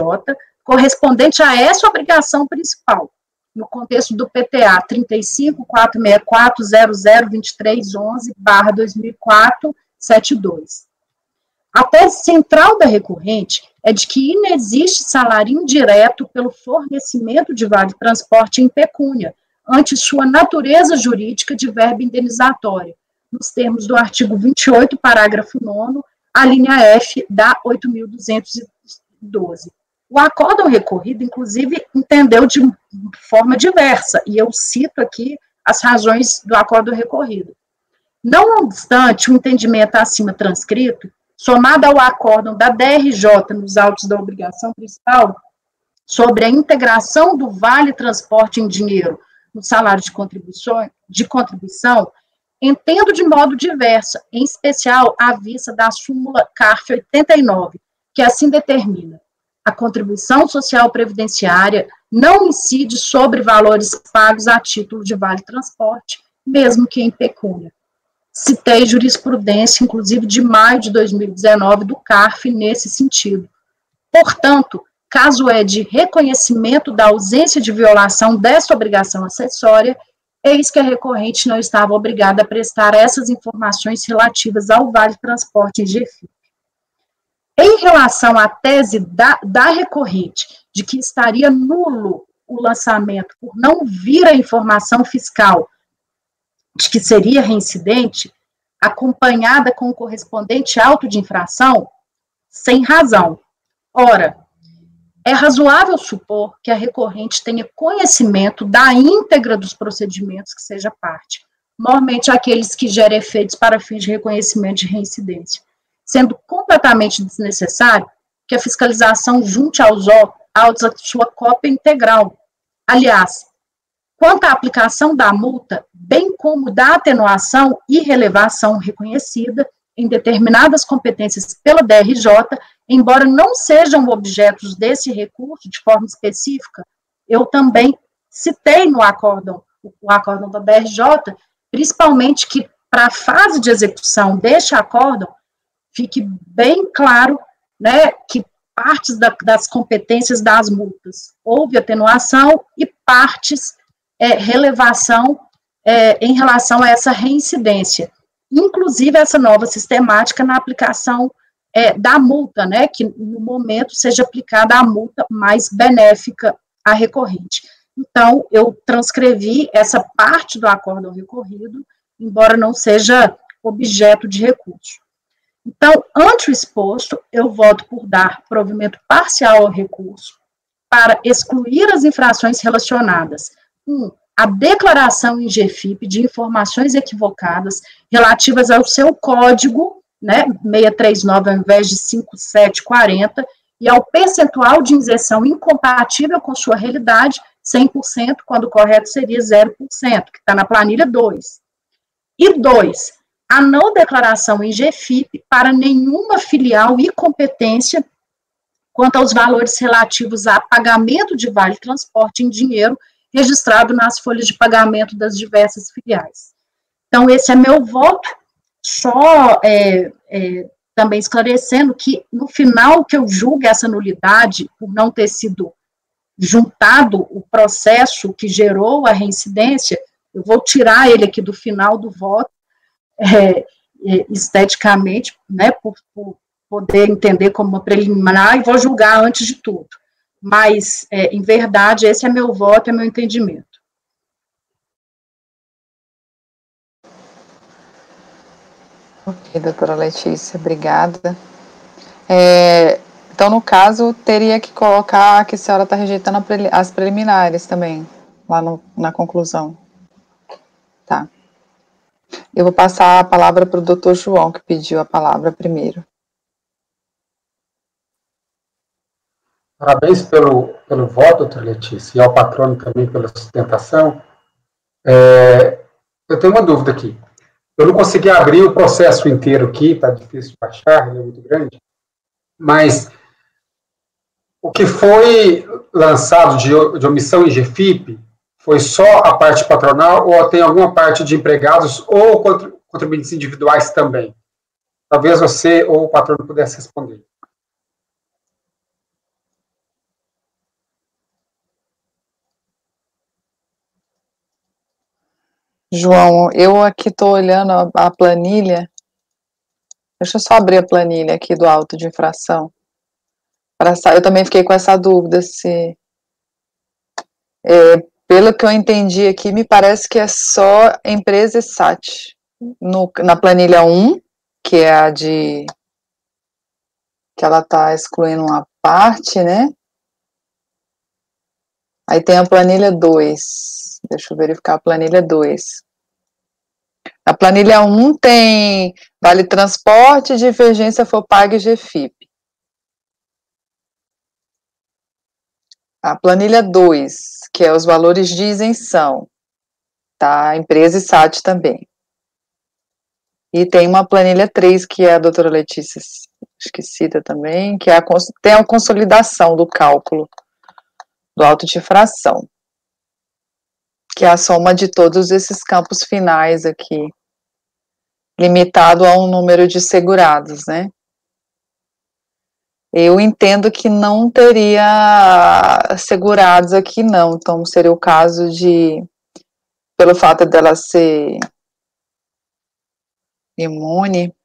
correspondente a essa obrigação principal, no contexto do PTA 35.464.002311/2004-72. A tese central da recorrente é de que inexiste salário indireto pelo fornecimento de vale-transporte em pecúnia, ante sua natureza jurídica de verba indenizatória, nos termos do artigo 28, parágrafo 9º, a linha F da 8.212. O acórdão recorrido, inclusive, entendeu de forma diversa, e eu cito aqui as razões do acórdão recorrido. Não obstante o entendimento acima transcrito, somado ao acórdão da DRJ nos autos da obrigação principal, sobre a integração do Vale Transporte em dinheiro no salário de contribuição, entendo de modo diverso, em especial à vista da súmula CARF 89, que assim determina: a contribuição social previdenciária não incide sobre valores pagos a título de Vale Transporte, mesmo que em pecúnia. Citei jurisprudência, inclusive, de maio de 2019, do CARF, nesse sentido. Portanto, caso é de reconhecimento da ausência de violação desta obrigação acessória, eis que a recorrente não estava obrigada a prestar essas informações relativas ao Vale Transporte em GFIP. Em relação à tese da recorrente de que estaria nulo o lançamento por não vir a informação fiscal de que seria reincidente, acompanhada com o correspondente auto de infração, sem razão. Ora, é razoável supor que a recorrente tenha conhecimento da íntegra dos procedimentos que seja parte, normalmente aqueles que gerem efeitos para fins de reconhecimento de reincidência, sendo completamente desnecessário que a fiscalização junte aos autos a sua cópia integral. Aliás, quanto à aplicação da multa, bem como da atenuação e relevação reconhecida em determinadas competências pela DRJ, embora não sejam objetos desse recurso de forma específica, eu também citei no acórdão, o acórdão da DRJ, principalmente que para a fase de execução deste acórdão, fique bem claro, né, que partes das competências das multas houve atenuação e partes relevação em relação a essa reincidência. Inclusive, essa nova sistemática na aplicação da multa, né, que no momento seja aplicada a multa mais benéfica à recorrente. Então, eu transcrevi essa parte do acórdão recorrido, embora não seja objeto de recurso. Então, ante o exposto, eu voto por dar provimento parcial ao recurso para excluir as infrações relacionadas, a declaração em GFIP de informações equivocadas relativas ao seu código, né, 639 ao invés de 5740, e ao percentual de inserção incompatível com sua realidade, 100%, quando o correto seria 0%, que está na planilha 2. E 2, a não declaração em GFIP para nenhuma filial e competência quanto aos valores relativos a pagamento de vale transporte em dinheiro registrado nas folhas de pagamento das diversas filiais. Então, esse é meu voto, só também esclarecendo que, no final, que eu julgo essa nulidade, por não ter sido juntado o processo que gerou a reincidência, eu vou tirar ele aqui do final do voto, esteticamente, né, por poder entender como uma preliminar, e vou julgar antes de tudo. Mas, em verdade, esse é meu voto, é meu entendimento. Ok, doutora Letícia, obrigada. Então, no caso, teria que colocar que a senhora está rejeitando as preliminares também, lá na conclusão. Tá. Eu vou passar a palavra para o doutor João, que pediu a palavra primeiro. Parabéns pelo voto, doutora Letícia, e ao patrono também pela sustentação. Eu tenho uma dúvida aqui. Eu não consegui abrir o processo inteiro aqui, está difícil de baixar, ele é muito grande, mas o que foi lançado de omissão em GFIP foi só a parte patronal ou tem alguma parte de empregados ou contribuintes individuais também? Talvez você ou o patrono pudesse responder. João, eu aqui estou olhando a planilha. Deixa eu só abrir a planilha aqui do auto de infração. Eu também fiquei com essa dúvida se... pelo que eu entendi aqui, me parece que é só empresa e SAT. Na planilha 1, que é a de... que ela está excluindo uma parte, né? Aí tem a planilha 2. Deixa eu verificar a planilha 2. A planilha 1 tem vale transporte, divergência FOPAG e GFIP. A planilha 2, que é os valores de isenção, tá? Empresa e SAT também. E tem uma planilha 3, que a doutora Letícia, acho que cita também, que é tem a consolidação do cálculo do auto de infração, que é a soma de todos esses campos finais aqui, limitado a um número de segurados, né? Eu entendo que não teria segurados aqui, não. Então, seria o caso de, pelo fato dela ser imune.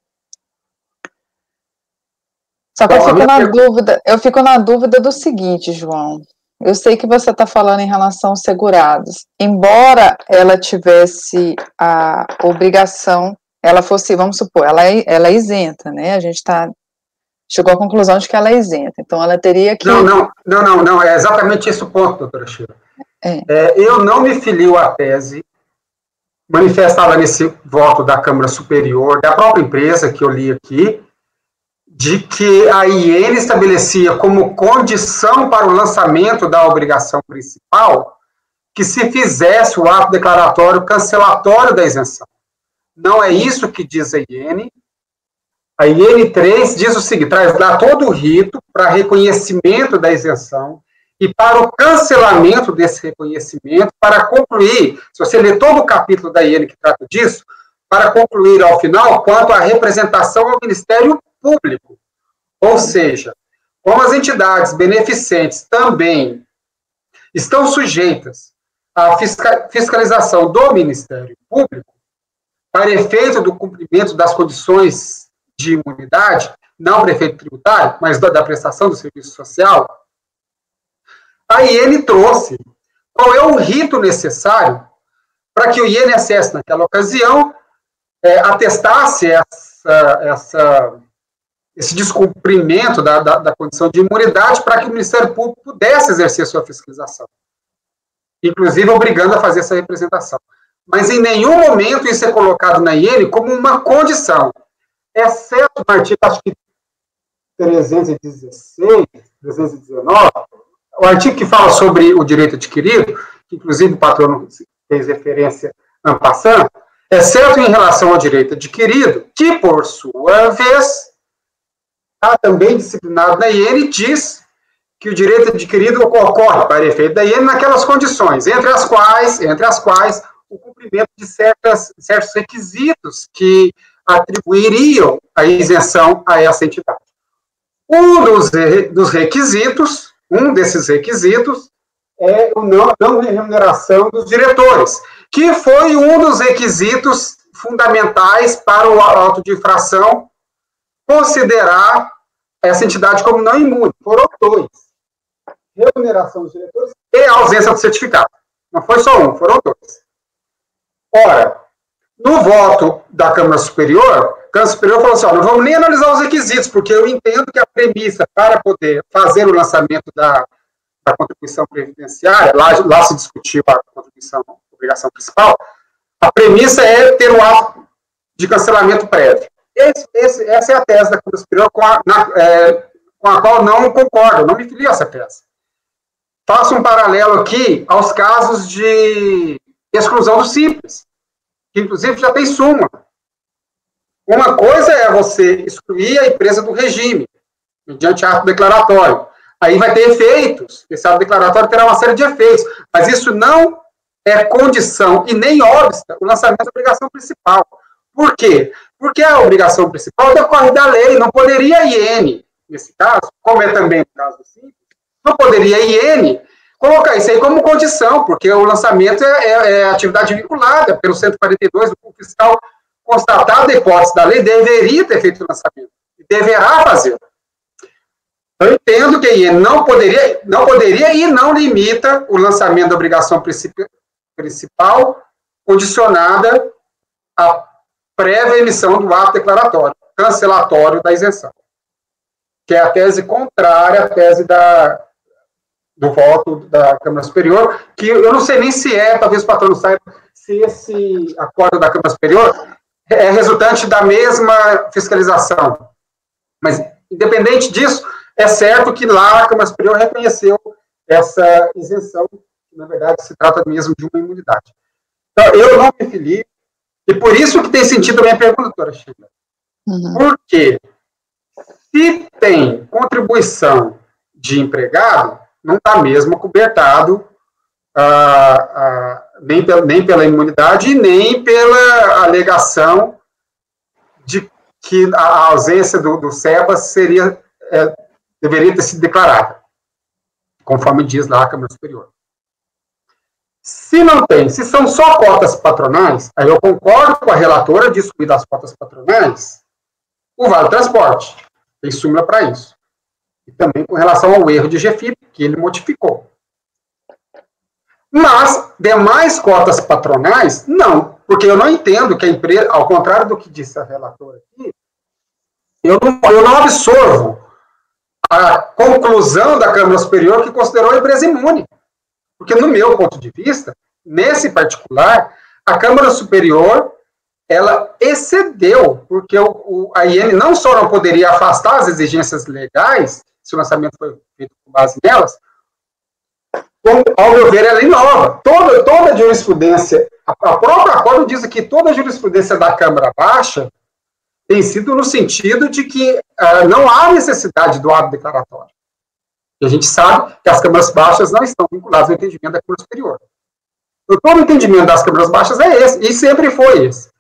Só que eu fico na dúvida do seguinte, João. Eu sei que você está falando em relação aos segurados. Embora ela tivesse a obrigação, ela fosse, vamos supor, ela é isenta, né? A gente chegou à conclusão de que ela é isenta. Então, ela teria que... Não. É exatamente esse o ponto, doutora Sheila. Eu não me filio à tese manifestada nesse voto da Câmara Superior, da própria empresa que eu li aqui, de que a IN estabelecia como condição para o lançamento da obrigação principal que se fizesse o ato declaratório cancelatório da isenção. Não é isso que diz a IN. A IN 3 diz o seguinte, traz lá todo o rito para reconhecimento da isenção e para o cancelamento desse reconhecimento, para concluir, se você ler todo o capítulo da IN que trata disso, para concluir ao final quanto à representação ao Ministério Público. Ou seja, como as entidades beneficentes também estão sujeitas à fiscalização do Ministério Público, para efeito do cumprimento das condições de imunidade, não para efeito tributário, mas da prestação do serviço social, a IN trouxe qual é o rito necessário para que o INSS, naquela ocasião, atestasse esse descumprimento da condição de imunidade para que o Ministério Público pudesse exercer sua fiscalização, inclusive obrigando a fazer essa representação. Mas em nenhum momento isso é colocado na IN como uma condição, exceto no artigo, acho que 316, 319, o artigo que fala sobre o direito adquirido, que inclusive o patrono fez referência en passant, exceto em relação ao direito adquirido, que, por sua vez, está também disciplinado na IN, diz que o direito adquirido ocorre, para efeito da IN, naquelas condições, entre as quais o cumprimento de certos requisitos que atribuiriam a isenção a essa entidade. Um desses requisitos é a não remuneração dos diretores, que foi um dos requisitos fundamentais para o auto de infração considerar essa entidade como não imune. Foram dois: remuneração dos diretores e a ausência do certificado. Não foi só um, foram dois. Ora, no voto da Câmara Superior, a Câmara Superior falou assim, não vamos nem analisar os requisitos, porque eu entendo que a premissa para poder fazer o lançamento da contribuição previdenciária, lá se discutiu a obrigação principal, a premissa é ter um ato de cancelamento prévio. Essa é a tese da Câmara Superior com a qual não concordo, não me filio a essa tese. Faço um paralelo aqui aos casos de exclusão do simples, que inclusive já tem súmula. Uma coisa é você excluir a empresa do regime, mediante ato declaratório. Aí vai ter efeitos, esse ato declaratório terá uma série de efeitos, mas isso não é condição e nem obsta o lançamento da obrigação principal. Por quê? Porque a obrigação principal decorre da lei, não poderia a IN, nesse caso, como é também no caso do simples, não poderia a IN colocar isso aí como condição, porque o lançamento é atividade vinculada pelo 142 do Código Fiscal, constatada a hipótese da lei, deveria ter feito o lançamento, e deverá fazer. Eu entendo que a IN não poderia e não limita o lançamento da obrigação principal condicionada à prévia emissão do ato declaratório, cancelatório da isenção, que é a tese contrária à tese do voto da Câmara Superior, que eu não sei nem se talvez o patrão não saiba, se esse acordo da Câmara Superior é resultante da mesma fiscalização. Mas, independente disso, é certo que lá a Câmara Superior reconheceu essa isenção, que, na verdade, se trata mesmo de uma imunidade. Então, eu não me filio, e por isso que tem sentido a minha pergunta, doutora Sheila. Porque se tem contribuição de empregado, não está mesmo cobertado nem pela imunidade, nem pela alegação de que a ausência do SEBAS deveria ter sido declarada, conforme diz lá a Câmara Superior. Se não tem, se são só cotas patronais, aí eu concordo com a relatora de excluir das cotas patronais o Vale Transporte. Tem súmula para isso. E também com relação ao erro de GFIP, que ele modificou. Mas, demais cotas patronais, não. Porque eu não entendo que a empresa, ao contrário do que disse a relatora aqui, eu não absorvo a conclusão da Câmara Superior que considerou a empresa imune. Porque, no meu ponto de vista, nesse particular, a Câmara Superior, ela excedeu, porque a IN não só não poderia afastar as exigências legais, se o lançamento foi feito com base nelas, como, ao meu ver, ela inova. Toda a jurisprudência, a própria acordo diz que toda a jurisprudência da Câmara Baixa tem sido no sentido de que não há necessidade do ato declaratório. E a gente sabe que as câmaras baixas não estão vinculadas ao entendimento da Câmara Superior. Então, todo o entendimento das câmaras baixas é esse, e sempre foi esse.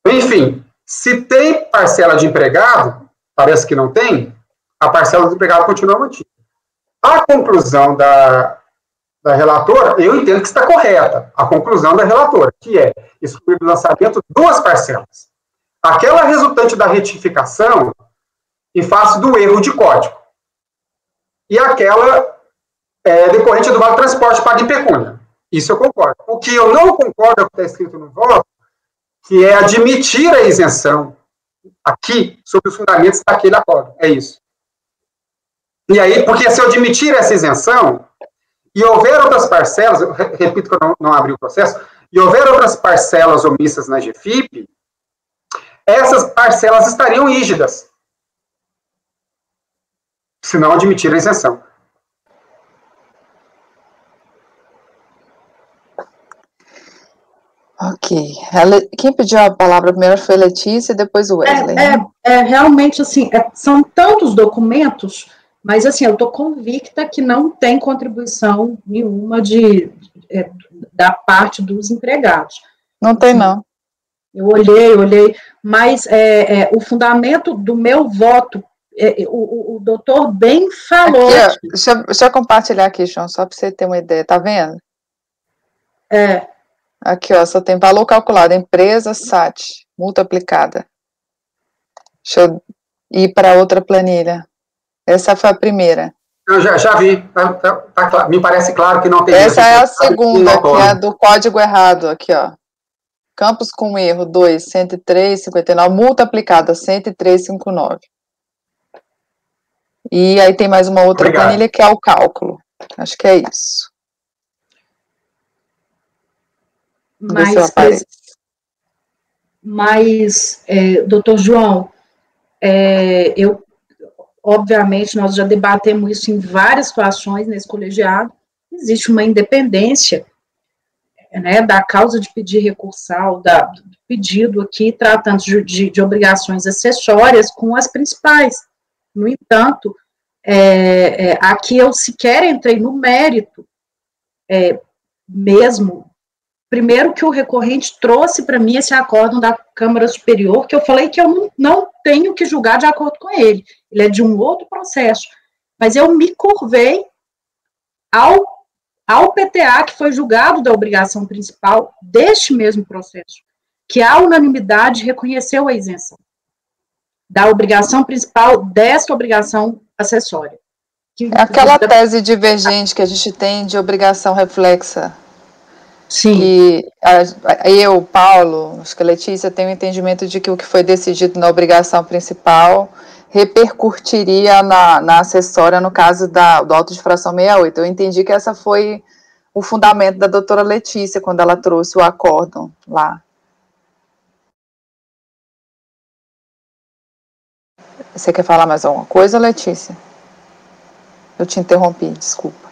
Enfim, se tem parcela de empregado, parece que não tem, a parcela do empregado continua mantida. A conclusão da relatora, eu entendo que está correta, a conclusão da relatora, que é excluir do lançamento duas parcelas. Aquela resultante da retificação em face do erro de código. E aquela decorrente do Vale Transporte paga em pecúnia. Isso eu concordo. O que eu não concordo é o que está escrito no voto, que é admitir a isenção aqui sobre os fundamentos daquele acordo. É isso. E aí, porque se eu admitir essa isenção, e houver outras parcelas, eu repito que eu não abri o processo, e houver outras parcelas omissas na GFIP, essas parcelas estariam rígidas, se não admitir a isenção. Ok. Quem pediu a palavra primeiro foi a Letícia e depois o Wesley. Realmente, assim, são tantos documentos, mas, assim, eu estou convicta que não tem contribuição nenhuma da parte dos empregados. Não tem, não. Eu olhei, mas o fundamento do meu voto, o doutor bem falou. Aqui, deixa eu compartilhar aqui, João, só para você ter uma ideia, tá vendo? Aqui, ó, só tem valor calculado, empresa, SAT, multa aplicada. Deixa eu ir para outra planilha. Essa foi a primeira. Eu já vi, tá claro. Me parece claro que não tem. Essa é a segunda, que é a do código errado, aqui, ó. Campos com erro, 2, 103,59, multa aplicada, 103,59. E aí tem mais uma outra planilha que é o cálculo. Acho que é isso. Mas doutor João, obviamente, nós já debatemos isso em várias situações nesse colegiado. Existe uma independência, né, da causa de pedir recursal, do pedido aqui, tratando de obrigações acessórias com as principais. No entanto, aqui eu sequer entrei no mérito mesmo. Primeiro que o recorrente trouxe para mim esse acórdão da Câmara Superior, que eu falei que eu não tenho que julgar de acordo com ele. Ele é de um outro processo. Mas eu me curvei ao PTA, que foi julgado da obrigação principal deste mesmo processo, que a unanimidade reconheceu a isenção da obrigação principal desta obrigação acessória. É aquela tese divergente que a gente tem de obrigação reflexa. Sim. Que eu, Paulo, acho que a Letícia tem o entendimento de que o que foi decidido na obrigação principal repercutiria na acessória no caso do auto de fração 68. Eu entendi que essa foi o fundamento da doutora Letícia, quando ela trouxe o acórdão lá. Você quer falar mais alguma coisa, Letícia? Eu te interrompi, desculpa.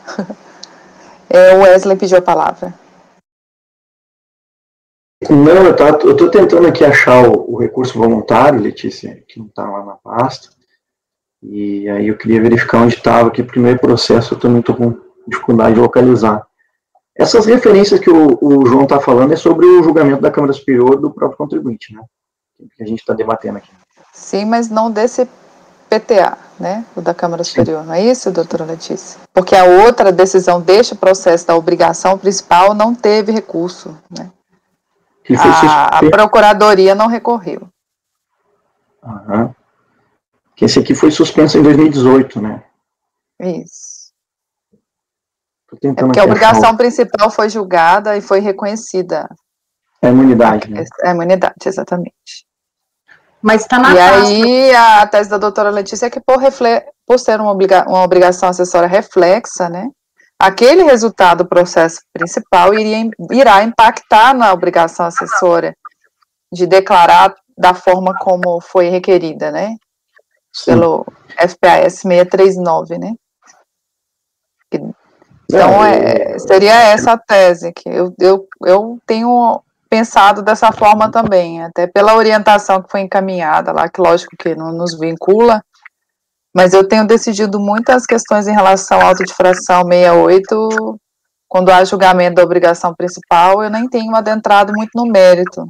O Wesley pediu a palavra. Não, eu tô tentando aqui achar o recurso voluntário, Letícia, que não está lá na pasta. E aí eu queria verificar onde estava aqui, porque o primeiro processo eu também estou com dificuldade de localizar. Essas referências que o João está falando é sobre o julgamento da Câmara Superior do próprio contribuinte, né? Que a gente está debatendo aqui. Sim, mas não desse PTA, né? O da Câmara Superior, não é isso, doutora Letícia? Porque a outra decisão deste processo da obrigação principal não teve recurso, né? A Procuradoria não recorreu. Aham. Que esse aqui foi suspenso em 2018, né? Isso. Tentando porque a obrigação principal foi julgada e foi reconhecida. É a imunidade, né? É a imunidade, exatamente. Mas está na E pasta. aí, a tese da doutora Letícia é que por ser uma obrigação acessória reflexa, né, aquele resultado do processo principal irá impactar na obrigação acessória de declarar da forma como foi requerida, né, pelo FPAS 639, né. Então, seria essa a tese, que eu tenho pensado dessa forma também, até pela orientação que foi encaminhada lá, que lógico que não nos vincula, mas eu tenho decidido muitas questões em relação ao auto de fração 68, quando há julgamento da obrigação principal, eu nem tenho adentrado muito no mérito.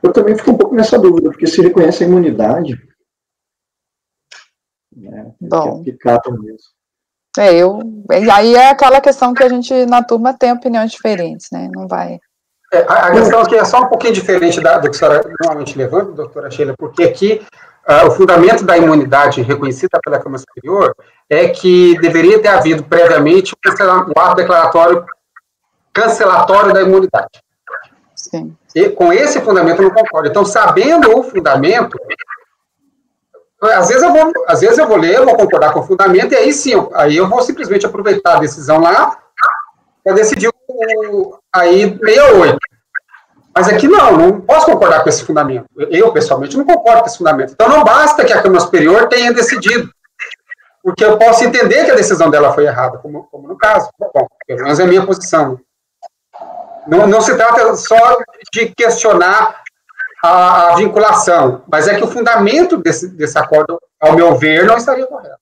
Eu também fico um pouco nessa dúvida, porque se reconhece a imunidade, né, bom, que é picado mesmo. E aí é aquela questão que a gente, na turma, tem opiniões diferentes, né, não vai... A questão aqui é só um pouquinho diferente do que a senhora normalmente levanta, doutora Sheila, porque aqui o fundamento da imunidade reconhecida pela Câmara Superior é que deveria ter havido previamente um ato declaratório cancelatório da imunidade. Sim. E com esse fundamento eu não concordo. Então, sabendo o fundamento, às vezes eu vou ler, eu vou concordar com o fundamento, e aí sim, aí eu vou simplesmente aproveitar a decisão lá para decidir aí 68. Mas aqui não posso concordar com esse fundamento. Eu, pessoalmente, não concordo com esse fundamento. Então, não basta que a Câmara Superior tenha decidido, porque eu posso entender que a decisão dela foi errada, como no caso. Bom, pelo menos é a minha posição. Não se trata só de questionar a vinculação, mas é que o fundamento desse acordo, ao meu ver, não estaria correto.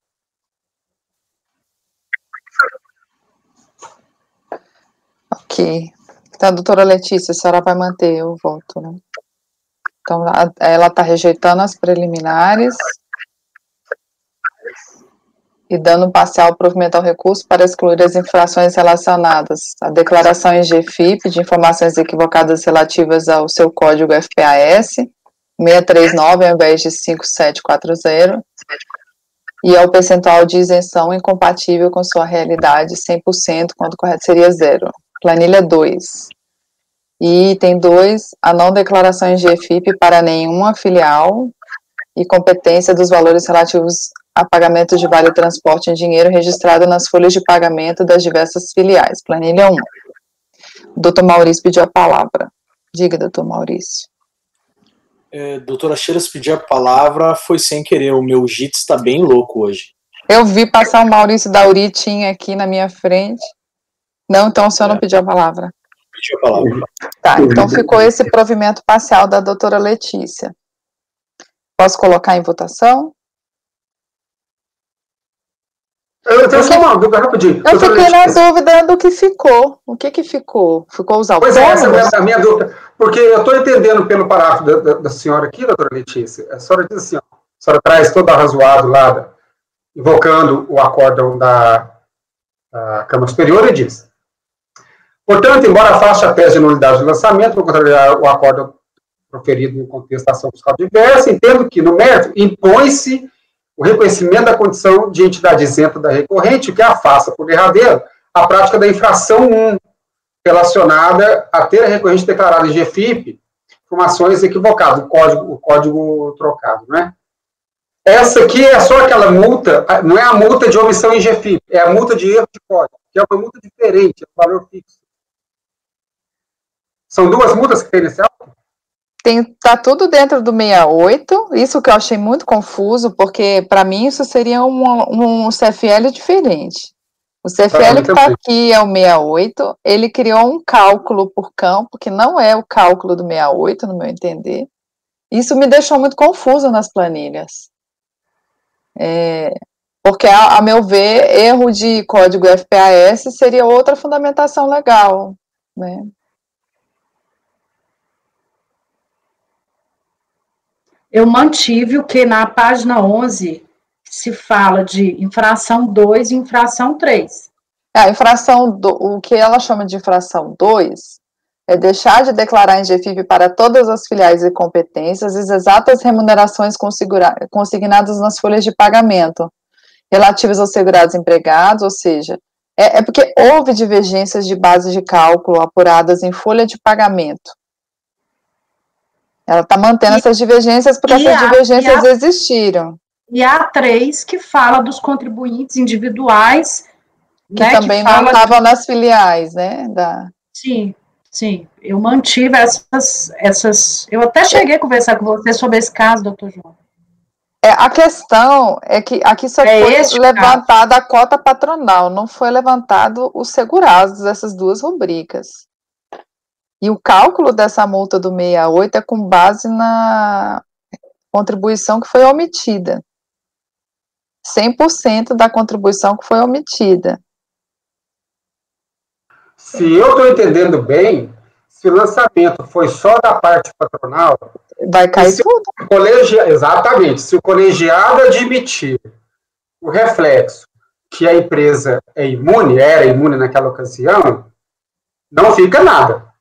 Ok. Então, doutora Letícia, a senhora vai manter o voto, né? Então, ela está rejeitando as preliminares e dando parcial provimento ao recurso para excluir as infrações relacionadas à declaração em GFIP de informações equivocadas relativas ao seu código FPAS 639 ao invés de 5740 e ao percentual de isenção incompatível com sua realidade 100%, quando correto seria 0. Planilha 2. E item 2, a não declaração em GFIP para nenhuma filial e competência dos valores relativos a pagamento de vale transporte em dinheiro registrado nas folhas de pagamento das diversas filiais. Planilha 1. O doutor Maurício pediu a palavra. Diga, doutor Maurício. Doutora Sheila, se pedir a palavra, foi sem querer. O meu JIT está bem louco hoje. Eu vi passar o Maurício da Uritinha aqui na minha frente. Não, então o senhor não pediu a palavra. Pedi a palavra. Tá, então ficou esse provimento parcial da doutora Letícia. Posso colocar em votação? Eu tenho só uma dúvida rapidinho. Eu fiquei na dúvida do que ficou. O que ficou? Ficou os autônomos? Pois é, essa é a minha dúvida. Porque eu estou entendendo pelo parágrafo da senhora aqui, doutora Letícia, a senhora diz assim, ó, a senhora traz todo arrazoado lá, invocando o acórdão da Câmara Superior e diz: portanto, embora faça a tese de nulidade de lançamento, por contrariar o acórdão proferido em contestação fiscal diversa, entendo que, no mérito, impõe-se o reconhecimento da condição de entidade isenta da recorrente, o que afasta, por derradeiro, a prática da infração 1, relacionada a ter a recorrente declarada em GFIP, informações equivocadas, o código trocado, não é? Essa aqui é só aquela multa, não é a multa de omissão em GFIP, é a multa de erro de código, que é uma multa diferente, é um valor fixo. São duas multas que tem nesse auto? Tá tudo dentro do 68, isso que eu achei muito confuso, porque para mim isso seria um CFL diferente. O CFL que está aqui é o 68, ele criou um cálculo por campo, que não é o cálculo do 68, no meu entender. Isso me deixou muito confuso nas planilhas. Porque, a meu ver, erro de código FPAS seria outra fundamentação legal, né? Eu mantive o que na página 11 se fala de infração 2 e infração 3. A infração, o que ela chama de infração 2 é deixar de declarar em GFIP para todas as filiais e competências as exatas remunerações consignadas nas folhas de pagamento relativas aos segurados empregados, ou seja, porque houve divergências de base de cálculo apuradas em folha de pagamento. Ela está mantendo essas divergências porque essas divergências existiram. E a 3, que fala dos contribuintes individuais, que também não estavam nas filiais, né? Sim. Eu mantive essas. Eu até cheguei a conversar com você sobre esse caso, doutor João. A questão é que aqui só foi levantada a cota patronal, não foi levantado os segurados dessas duas rubricas. E o cálculo dessa multa do 68 é com base na contribuição que foi omitida. 100% da contribuição que foi omitida. Se eu estou entendendo bem, se o lançamento foi só da parte patronal, vai cair tudo. Exatamente. Se o colegiado admitir o reflexo que a empresa era imune naquela ocasião, não fica nada.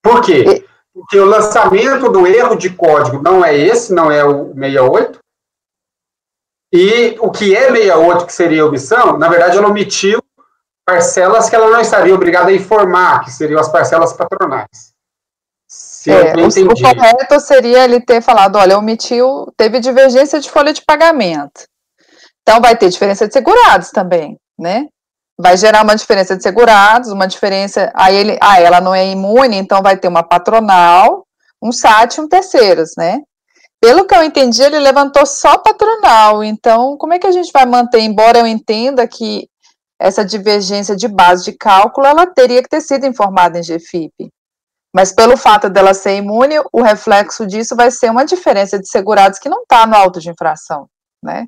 Por quê? Porque o lançamento do erro de código não é esse, não é o 68. E o que é 68, que seria omissão, na verdade ela omitiu parcelas que ela não estaria obrigada a informar, que seriam as parcelas patronais. O correto seria ele ter falado, olha, omitiu, teve divergência de folha de pagamento. Então vai ter diferença de segurados também, né? Vai gerar uma diferença de segurados, uma diferença, ela não é imune, então vai ter uma patronal, um SAT e um terceiros, né? Pelo que eu entendi, ele levantou só patronal, então como é que a gente vai manter, embora eu entenda que essa divergência de base de cálculo, ela teria que ter sido informada em GFIP. Mas pelo fato dela ser imune, o reflexo disso vai ser uma diferença de segurados que não está no auto de infração, né?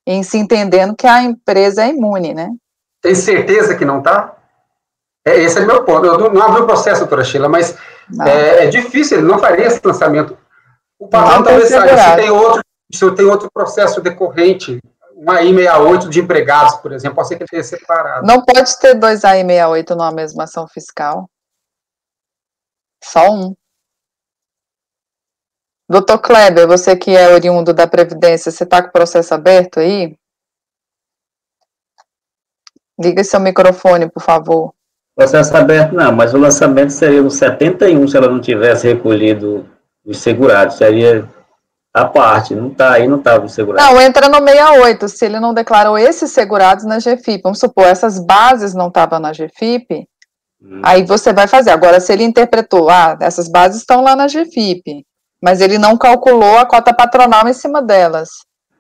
Em se entendendo que a empresa é imune, né? Tem certeza que não está? Esse é o meu ponto. Eu não abri o processo, doutora Sheila, mas é difícil, ele não faria esse lançamento. O patrão talvez saiba, se eu tenho outro processo decorrente, um AI68 de empregados, por exemplo, pode ser que ele tenha separado. Não pode ter 2 AI68 numa mesma ação fiscal. Só um. Doutor Kleber, você que é oriundo da Previdência, você está com o processo aberto aí? Liga seu microfone, por favor. Processo aberto não, mas o lançamento seria no 71, se ela não tivesse recolhido os segurados, seria a parte, não está aí, não estava o segurado. Não, entra no 68, se ele não declarou esses segurados na GFIP, vamos supor, essas bases não estavam na GFIP, aí você vai fazer. Agora, se ele interpretou, essas bases estão lá na GFIP, mas ele não calculou a cota patronal em cima delas.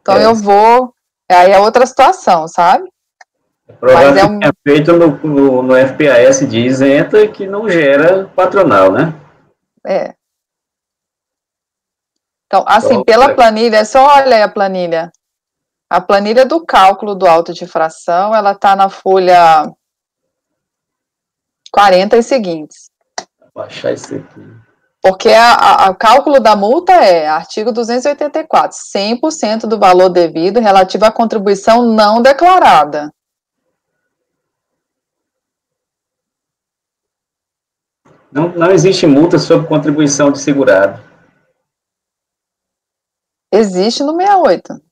Então eu vou, aí é outra situação, sabe? Provavelmente é feito no FPAS de isenta que não gera patronal, né? Então, assim, pela planilha, é só olha aí a planilha. A planilha do cálculo do auto de infração, ela está na folha 40 e seguintes. Vou baixar isso aqui. Porque o cálculo da multa é artigo 284, 100% do valor devido relativo à contribuição não declarada. Não existe multa sobre contribuição de segurado. Existe no 68.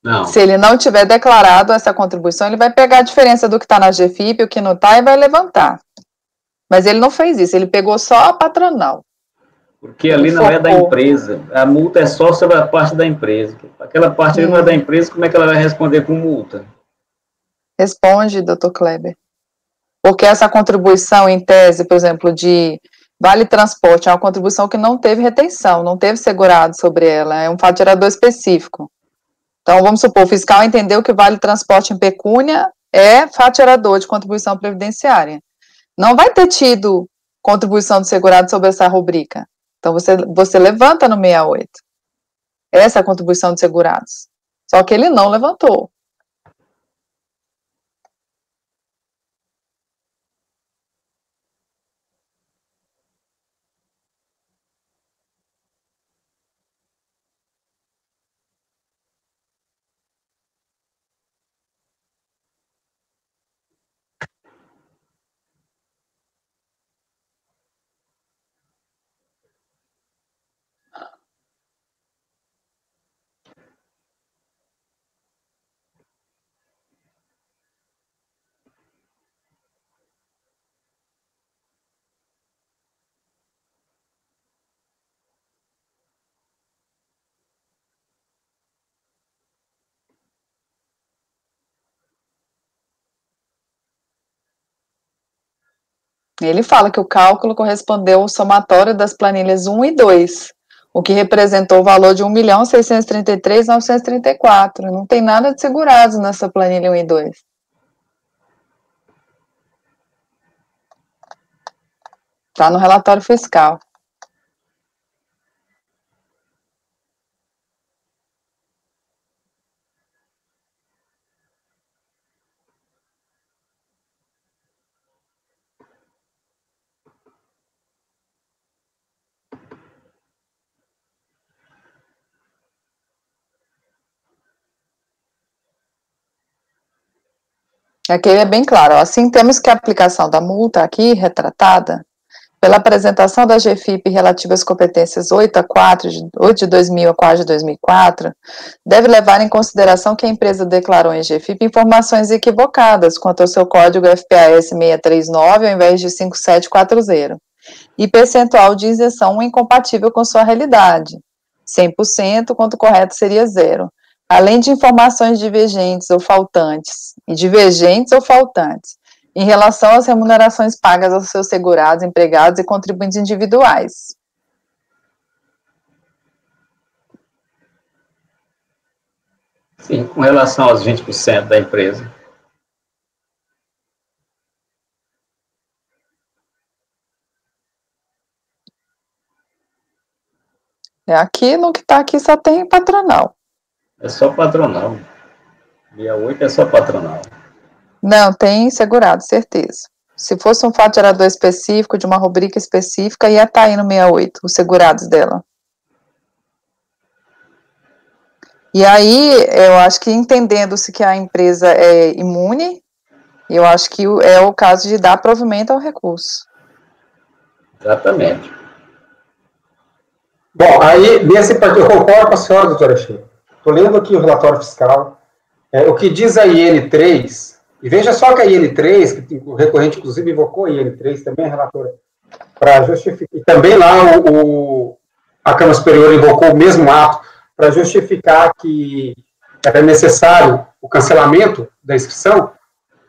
Não. Se ele não tiver declarado essa contribuição, ele vai pegar a diferença do que está na GFIP, o que não está, e vai levantar. Mas ele não fez isso, ele pegou só a patronal. Porque ali não é da empresa. A multa é só sobre a parte da empresa. Aquela parte ali não é da empresa, como é que ela vai responder com multa? Responde, doutor Kleber. Porque essa contribuição, em tese, por exemplo, de Vale Transporte, é uma contribuição que não teve retenção, não teve segurado sobre ela, é um faturador específico. Então, vamos supor, o fiscal entendeu que Vale Transporte em pecúnia é faturador de contribuição previdenciária. Não vai ter tido contribuição do segurado sobre essa rubrica. Então, você levanta no 68. Essa é a contribuição de segurados. Só que ele não levantou. Ele fala que o cálculo correspondeu ao somatório das planilhas 1 e 2, o que representou o valor de R$ 1.633.934. Não tem nada de segurados nessa planilha 1 e 2. Está no relatório fiscal. Aqui é bem claro, assim temos que a aplicação da multa aqui retratada pela apresentação da GFIP relativa às competências 8 de 2000 a 4 de 2004, deve levar em consideração que a empresa declarou em GFIP informações equivocadas quanto ao seu código FPAS 639 ao invés de 5740, e percentual de isenção incompatível com sua realidade, 100%, quanto correto seria 0. Além de informações divergentes ou faltantes, em relação às remunerações pagas aos seus segurados, empregados e contribuintes individuais. Sim, com relação aos 20% da empresa. Aqui, no que está aqui, só tem patronal. É só patronal. 68 é só patronal. Não, tem segurado, certeza. Se fosse um faturador específico, de uma rubrica específica, ia estar aí no 68, os segurados dela. E aí, eu acho que entendendo-se que a empresa é imune, eu acho que é o caso de dar provimento ao recurso. Exatamente. Bom, aí, nesse partido, eu concordo com a senhora, doutora Sheila. Estou lendo aqui o relatório fiscal. O que diz a IN3, e veja só que a IN3, que o recorrente, inclusive, invocou a IN3, também a relatora, para justificar, e também lá a Câmara Superior invocou o mesmo ato para justificar que era necessário o cancelamento da inscrição.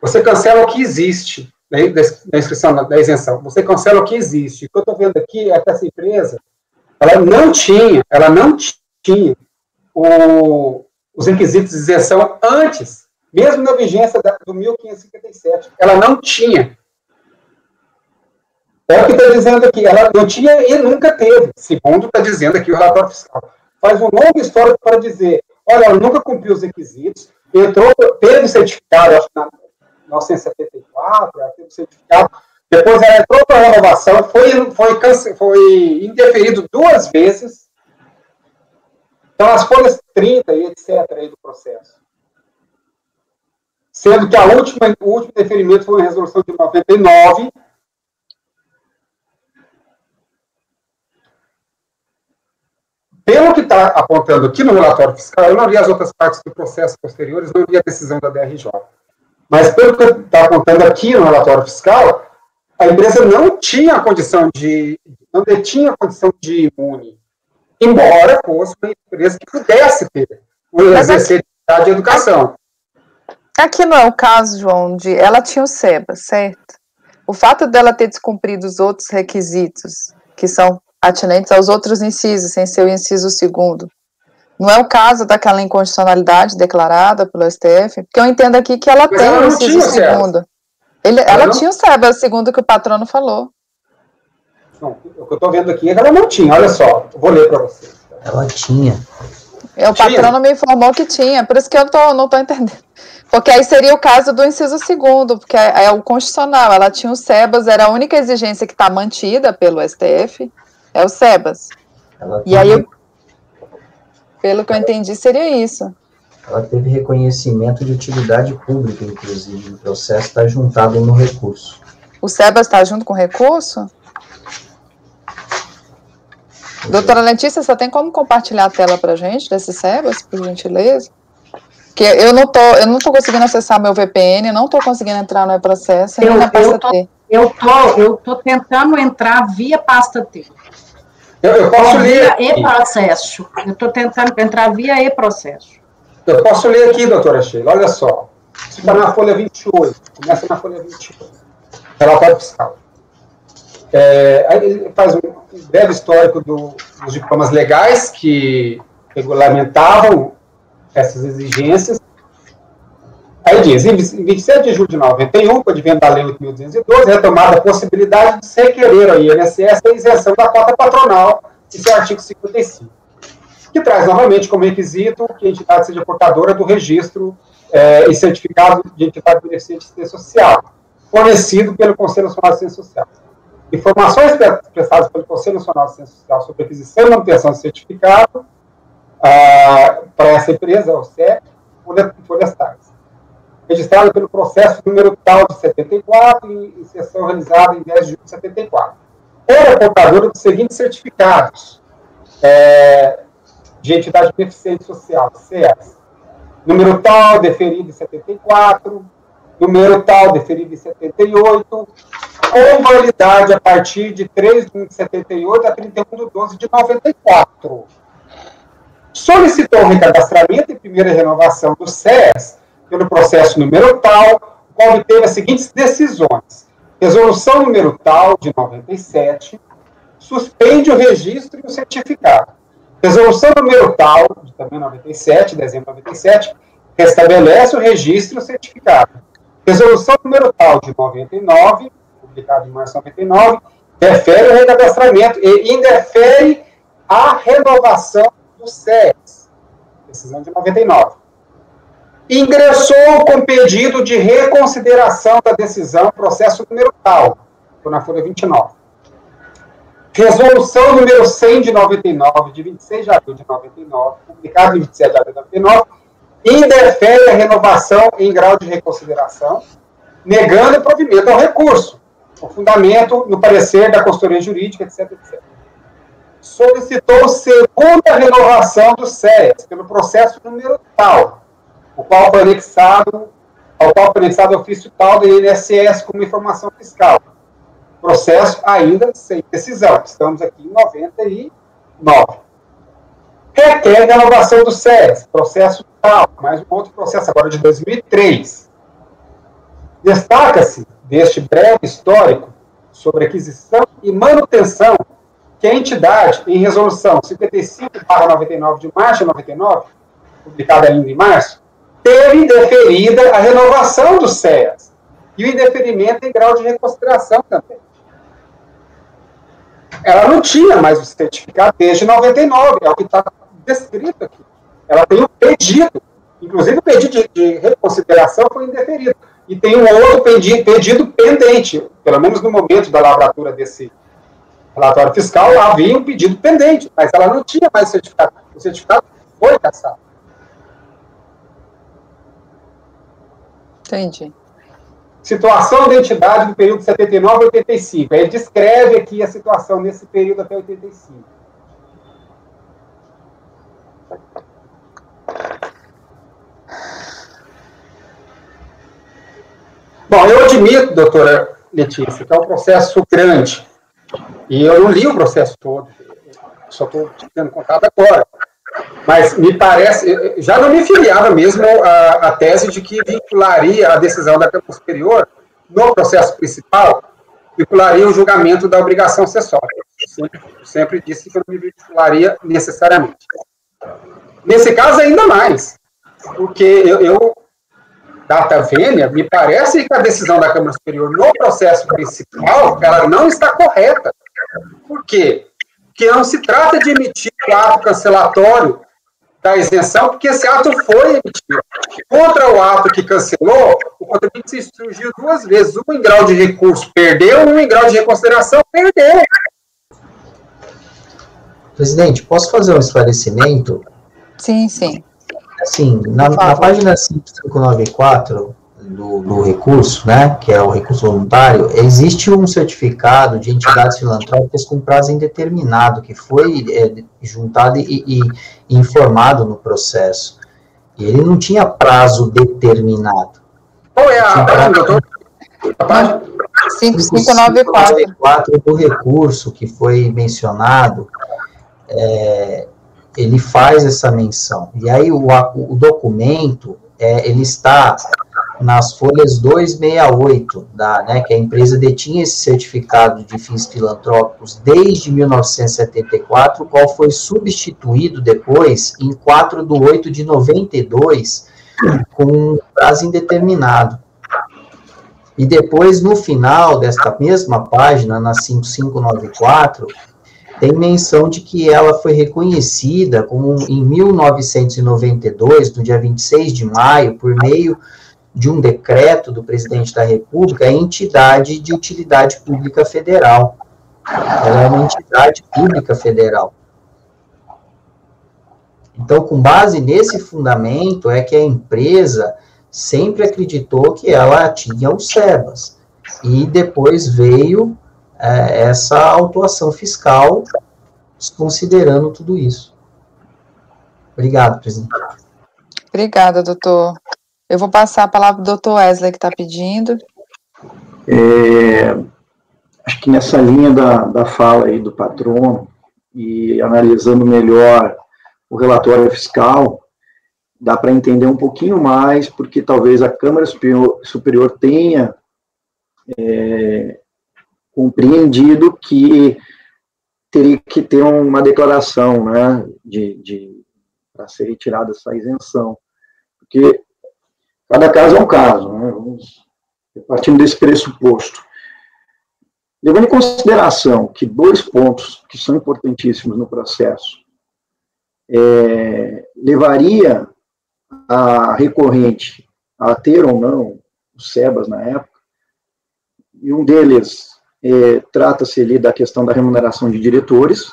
Você cancela o que existe, né, da inscrição, da isenção. Você cancela o que existe. O que eu estou vendo aqui é que essa empresa, ela não tinha os requisitos de isenção antes, mesmo na vigência do 1557. Ela não tinha. É o que está dizendo aqui. Ela não tinha e nunca teve, segundo está dizendo aqui o relatório fiscal. Faz um longo histórico para dizer, olha, ela nunca cumpriu os requisitos, teve certificado, acho que na 1974, ela teve certificado, depois ela entrou para a renovação, foi indeferido 2 vezes. Então, as folhas 30 e etc. aí do processo. Sendo que o último deferimento foi uma resolução de 99. Pelo que está apontando aqui no relatório fiscal, eu não vi as outras partes do processo posteriores, não vi a decisão da DRJ. Mas pelo que está apontando aqui no relatório fiscal, a empresa não tinha a condição de não detinha condição de imune, embora fosse uma empresa que pudesse ter o exercer de educação. Aqui não é o caso, João, de ela tinha o SEBA, certo? O fato dela ter descumprido os outros requisitos, que são atinentes aos outros incisos, sem ser o inciso 2º, não é o caso daquela inconstitucionalidade declarada pelo STF? Porque eu entendo aqui que ela tem o inciso 2º. Ela tinha o SEBA, segundo o que o patrono falou. Não, o que eu estou vendo aqui é que ela não tinha, olha só, eu vou ler para vocês. Ela tinha. O patrono me informou que tinha, por isso que eu não estou entendendo. Porque aí seria o caso do inciso 2º, porque é o constitucional, ela tinha o SEBAS, era a única exigência que está mantida pelo STF, é o SEBAS. E aí, pelo que eu entendi, seria isso. Ela teve reconhecimento de utilidade pública, inclusive, o processo está juntado no recurso. O SEBAS está junto com o recurso? Doutora Letícia, você tem como compartilhar a tela para a gente desse SEBAS, por gentileza? Porque eu não tô conseguindo acessar meu VPN, não tô conseguindo entrar no e-processo, nem na pasta T. Eu tô tentando entrar via pasta T. Eu posso ler via e-processo. Eu tô tentando entrar via e-processo. Eu posso ler aqui, doutora Sheila, olha só. Isso está na folha 28, começa na folha 28. Relatório fiscal. Aí ele faz um breve histórico dos diplomas legais que regulamentavam essas exigências. Aí diz, em 27 de julho de 91, com o advento da Lei 8.212, retomada a possibilidade de se requerer ao INSS a isenção da cota patronal, esse é o artigo 55, que traz novamente como requisito que a entidade seja portadora do registro e certificado de entidade beneficente de assistência social, fornecido pelo Conselho Nacional de Assistência Social. Informações prestadas pelo Conselho Nacional de Assistência Social sobre aquisição e manutenção de certificado para essa empresa, o CEP, florestais. Registrada pelo processo número tal de 74 e sessão realizada em 10 de julho de 74. Era portadora dos seguintes certificados de entidade beneficente social, CES. Número tal, deferido em 74, número tal, deferido em 78, com validade a partir de 3 de 1 de 78 a 31 de 12 de 94. Solicitou o recadastramento e primeira renovação do SES pelo processo número tal, qual obteve as seguintes decisões. Resolução número tal, de 97, suspende o registro e o certificado. Resolução número tal, de também 97, dezembro de 97, restabelece o registro e o certificado. Resolução número tal, de 99, publicada em março de 99, defere o recadastramento e indefere a renovação do SES. Decisão de 99. Ingressou com pedido de reconsideração da decisão, processo número tal, estou na folha 29. Resolução número 100 de 99, de 26 de abril de 99, publicado em 27 de abril de 99, indefere a renovação em grau de reconsideração, negando o provimento ao recurso, o fundamento no parecer da consultoria jurídica, etc, etc. Solicitou segunda renovação do SES pelo processo número tal, ao qual foi anexado ofício tal do INSS como informação fiscal. Processo ainda sem decisão. Estamos aqui em 99. Requer renovação do SES, processo tal, mais um outro processo agora de 2003. Destaca-se deste breve histórico sobre aquisição e manutenção que a entidade, em resolução 55/99 de março de 99, publicada ainda em março, teve indeferida a renovação do SES e o indeferimento em grau de reconsideração também. Ela não tinha mais o certificado desde 99, é o que está descrito aqui. Ela tem um pedido, inclusive o pedido de reconsideração foi indeferido. E tem um outro pedido pendente, pelo menos no momento da lavratura desse relatório fiscal, havia um pedido pendente, mas ela não tinha mais certificado. O certificado foi cassado. Entendi. Situação da entidade no período de 79 a 85. Ele descreve aqui a situação nesse período até 85. Bom, eu admito, doutora Letícia, que é um processo grande. E eu não li o processo todo, só estou tendo contato agora. Mas me parece, já não me filiava mesmo a tese de que vincularia a decisão da Câmara Superior no processo principal, vincularia o julgamento da obrigação acessória. Sempre disse que eu não me vincularia necessariamente. Nesse caso, ainda mais, porque eu data vênia, me parece que a decisão da Câmara Superior no processo principal, ela não está correta. Por quê? Porque não se trata de emitir o ato cancelatório da isenção, porque esse ato foi emitido. Contra o ato que cancelou, o contribuinte se surgiu duas vezes. Um em grau de recurso perdeu, um em grau de reconsideração perdeu. Presidente, posso fazer um esclarecimento? Sim, sim. Assim, na página 5594 do recurso, né, que é o recurso voluntário, existe um certificado de entidades filantrópicas com prazo indeterminado, que foi juntado e informado no processo. E ele não tinha prazo determinado. Qual é a página, doutor? 5594 do recurso que foi mencionado, ele faz essa menção. E aí o documento, ele está nas folhas 268, né, que a empresa detinha esse certificado de fins filantrópicos desde 1974, o qual foi substituído depois, em 4/8/92, com prazo indeterminado. E depois, no final desta mesma página, na 5594, tem menção de que ela foi reconhecida como, em 1992, no dia 26 de maio, por meio de um decreto do presidente da República, a entidade de utilidade pública federal. Ela é uma entidade pública federal. Então, com base nesse fundamento, é que a empresa sempre acreditou que ela tinha o SEBAS. E depois veio essa autuação fiscal, considerando tudo isso. Obrigado, presidente. Obrigada, doutor. Eu vou passar a palavra para o doutor Wesley, que está pedindo. Acho que nessa linha da fala aí do patrono, e analisando melhor o relatório fiscal, dá para entender um pouquinho mais, porque talvez a Câmara Superior tenha compreendido que teria que ter uma declaração, né, para ser retirada essa isenção, porque cada caso é um caso, né, partindo desse pressuposto. Levando em consideração que dois pontos que são importantíssimos no processo, levaria a recorrente a ter ou não o SEBAS na época, e um deles trata-se ali da questão da remuneração de diretores,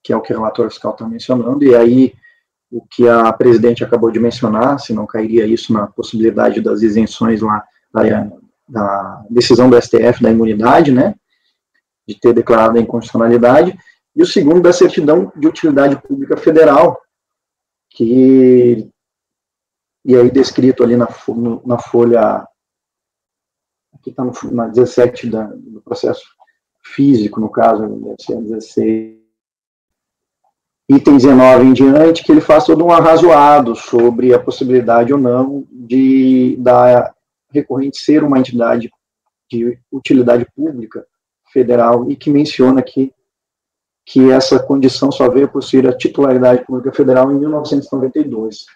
que é o que o relatório fiscal está mencionando, e aí o que a presidente acabou de mencionar, se não cairia isso na possibilidade das isenções lá, da decisão do STF da imunidade, né, de ter declarado a inconstitucionalidade, e o segundo da certidão de utilidade pública federal, e aí descrito ali na folha, aqui está na 17 do processo físico, no caso, deve ser 16, item 19 em diante, que ele faz todo um arrazoado sobre a possibilidade ou não da recorrente ser uma entidade de utilidade pública federal, e que menciona aqui que essa condição só veio possuir a titularidade pública federal em 1992.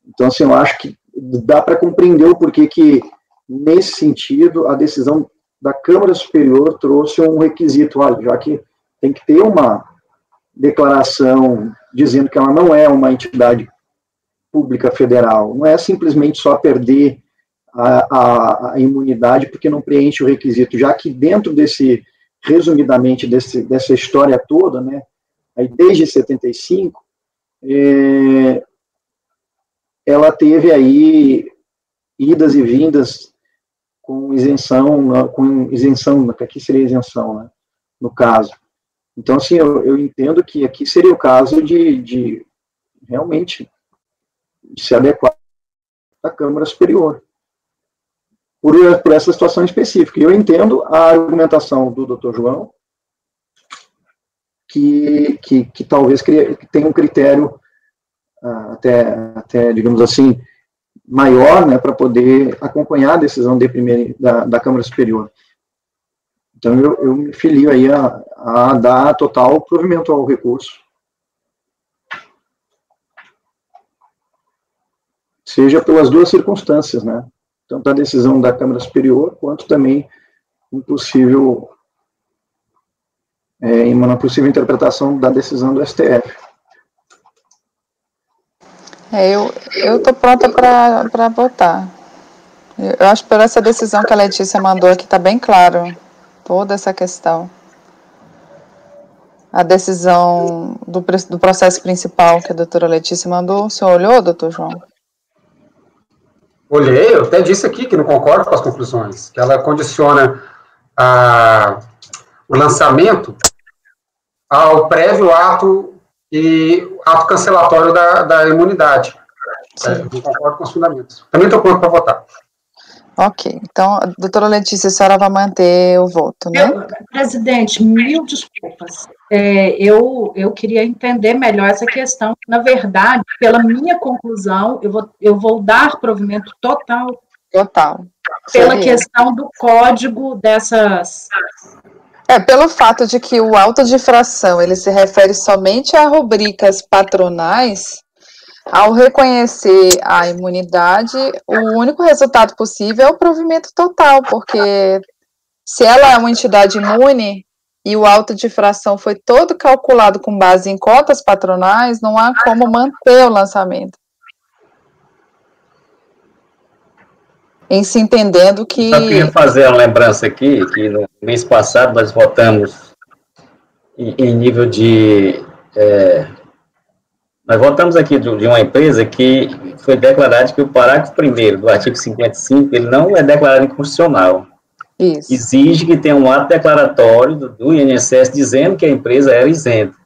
Então, assim, eu acho que dá para compreender o porquê que, nesse sentido, a decisão da Câmara Superior trouxe um requisito, já que tem que ter uma declaração dizendo que ela não é uma entidade pública federal, não é simplesmente só perder a imunidade porque não preenche o requisito, já que dentro resumidamente, dessa história toda, né, aí desde 75, ela teve aí idas e vindas com isenção, aqui seria isenção, né, no caso. Então, assim, eu entendo que aqui seria o caso de realmente se adequar à Câmara Superior. por essa situação específica. E eu entendo a argumentação do Dr. João, que talvez tenha um critério até, digamos assim, maior, né, para poder acompanhar a decisão da Câmara Superior. Então, eu me filio aí a dar total provimento ao recurso. Seja pelas duas circunstâncias, né? Tanto a decisão da Câmara Superior, quanto também uma possível interpretação da decisão do STF. Eu estou pronta para votar. Eu acho que por essa decisão que a Letícia mandou aqui está bem claro toda essa questão. A decisão do processo principal que a doutora Letícia mandou, o senhor olhou, doutor João? Olhei, eu até disse aqui que não concordo com as conclusões, que ela condiciona o lançamento ao prévio ato cancelatório da imunidade. Não concordo com os fundamentos. Também estou pronto para votar. Ok, então, doutora Letícia, a senhora vai manter o voto, né? Presidente, mil desculpas. Eu queria entender melhor essa questão. Na verdade, pela minha conclusão, eu vou dar provimento total. Total. Pela questão do código dessas... Pelo fato de que o auto de infração, ele se refere somente a rubricas patronais, ao reconhecer a imunidade, o único resultado possível é o provimento total, porque se ela é uma entidade imune e o auto de infração foi todo calculado com base em cotas patronais, não há como manter o lançamento. Em se entendendo que... Só queria fazer uma lembrança aqui, que no mês passado nós votamos em nível de... nós votamos aqui de uma empresa que foi declarado que o parágrafo 1º do artigo 55, ele não é declarado inconstitucional. Isso. Exige que tenha um ato declaratório do INSS dizendo que a empresa era isenta.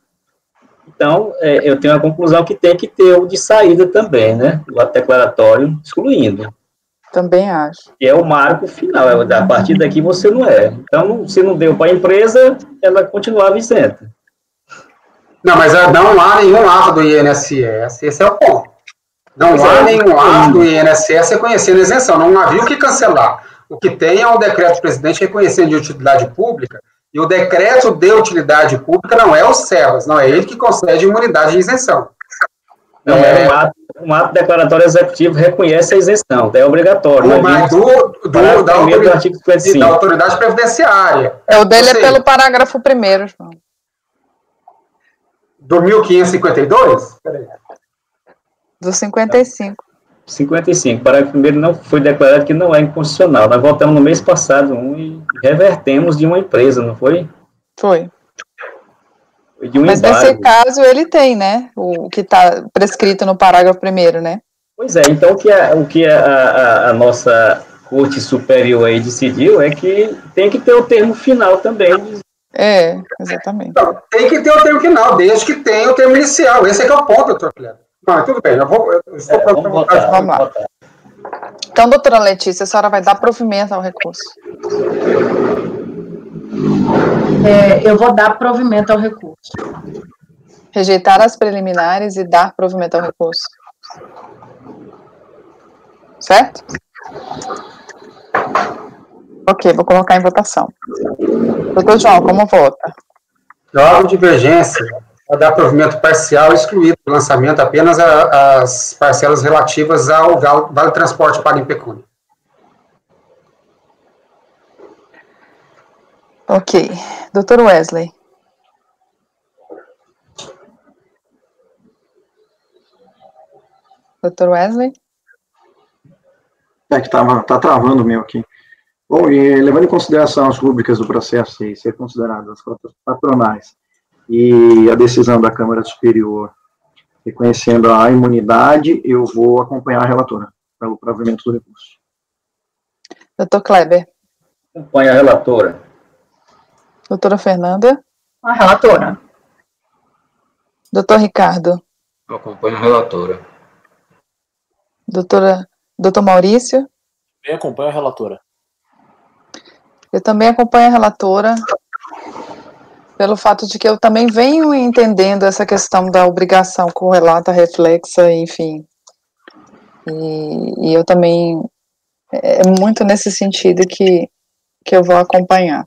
Então, eu tenho a conclusão que tem que ter o de saída também, né? O ato declaratório excluindo. Também acho. Que é o marco final, a partir daqui você não é. Então, se não deu para a empresa, ela continuava isenta. Não, mas não há nenhum ato do INSS, esse é o ponto. Não há nenhum ato do INSS reconhecendo a isenção, não havia o que cancelar. O que tem é o decreto do presidente reconhecendo de utilidade pública, e o decreto de utilidade pública não é o SERVAS, não é ele que concede imunidade de isenção. Não, um ato declaratório executivo reconhece a isenção, é obrigatório. Mas da autoridade previdenciária. O dele é pelo parágrafo 1º, João. Do 1552? Peraí. Do 55. 55. Parágrafo 1º não foi declarado que não é inconstitucional. Nós votamos no mês passado e revertemos de uma empresa, não foi? Foi. Foi de um Mas embargo. nesse caso ele tem, né? O que está prescrito no parágrafo 1º, né? Pois é, então o que a nossa Corte Superior aí decidiu é que tem que ter o termo final também. Exatamente. Então, tem que ter o termo final, desde que tenha o termo inicial. Esse é que é o ponto, doutor Cleber. Mas tudo bem, eu estou pronto para votar. Vamos lá. Então, doutora Letícia, a senhora vai dar provimento ao recurso. Eu vou dar provimento ao recurso. Rejeitar as preliminares e dar provimento ao recurso. Certo? Ok, vou colocar em votação. Doutor João, como vota? Eu abro divergência para dar provimento parcial, excluído do lançamento apenas as parcelas relativas ao Vale Transporte pago em pecúnia. Ok. Doutor Wesley. Doutor Wesley? Que tá travando o meu aqui. Bom, e levando em consideração as rúbricas do processo e ser consideradas as cotas patronais e a decisão da Câmara Superior reconhecendo a imunidade, eu vou acompanhar a relatora pelo provimento do recurso. Doutor Kleber. Acompanha a relatora. Doutora Fernanda. A relatora. Doutor Ricardo. Eu acompanho a relatora. Doutor Maurício. Eu acompanho a relatora. Eu também acompanho a relatora pelo fato de que eu também venho entendendo essa questão da obrigação correlata, reflexa, enfim. E eu também, é muito nesse sentido que eu vou acompanhar.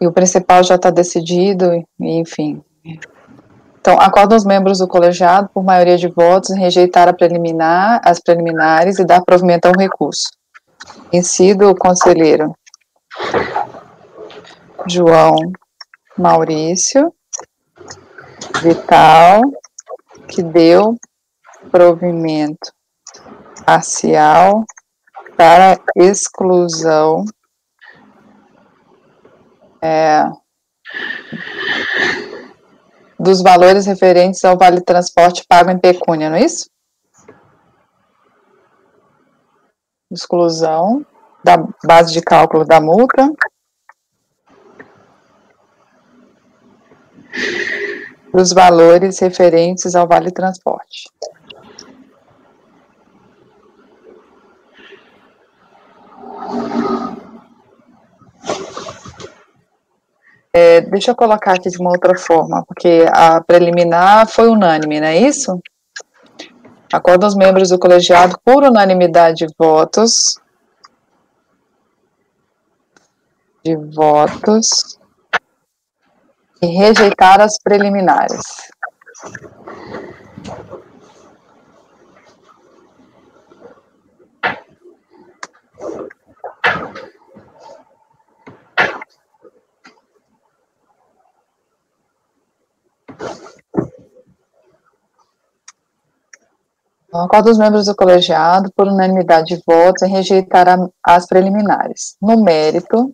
E o principal já está decidido, enfim. Então, acordam os membros do colegiado, por maioria de votos, em rejeitar as preliminares e dar provimento ao recurso. Incido o conselheiro João Maurício Vital, que deu provimento parcial para exclusão dos valores referentes ao vale transporte pago em pecúnia, não é isso? Exclusão da base de cálculo da multa dos valores referentes ao vale transporte. Deixa eu colocar aqui de uma outra forma, porque a preliminar foi unânime, não é isso? Acordam os membros do colegiado por unanimidade de votos e rejeitar as preliminares. Acordo os membros do colegiado, por unanimidade de votos, em rejeitar as preliminares. No mérito,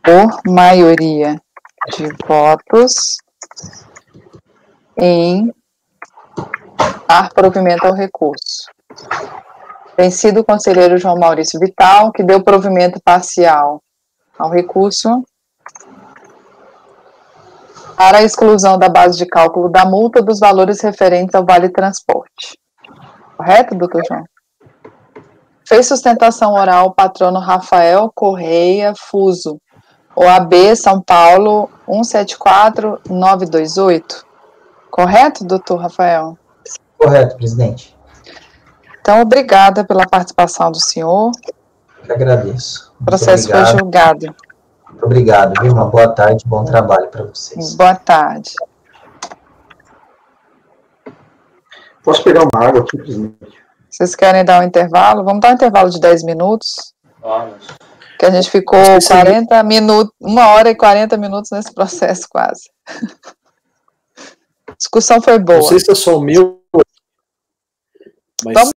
por maioria de votos, em dar provimento ao recurso. Vencido o conselheiro João Maurício Vital, que deu provimento parcial ao recurso para a exclusão da base de cálculo da multa dos valores referentes ao vale transporte. Correto, doutor João? Fez sustentação oral o patrono Rafael Correia Fuso, OAB São Paulo 174928. Correto, doutor Rafael? Correto, presidente. Então, obrigada pela participação do senhor. Eu agradeço. O processo foi julgado. Muito obrigado, viu? Uma boa tarde, bom trabalho para vocês. Boa tarde. Posso pegar uma água aqui, presidente? Vocês querem dar um intervalo? Vamos dar um intervalo de 10 minutos? Vamos. Que a gente ficou 40 minutos, 1 hora e 40 minutos nesse processo quase. A discussão foi boa. Não sei se é só o meu, mas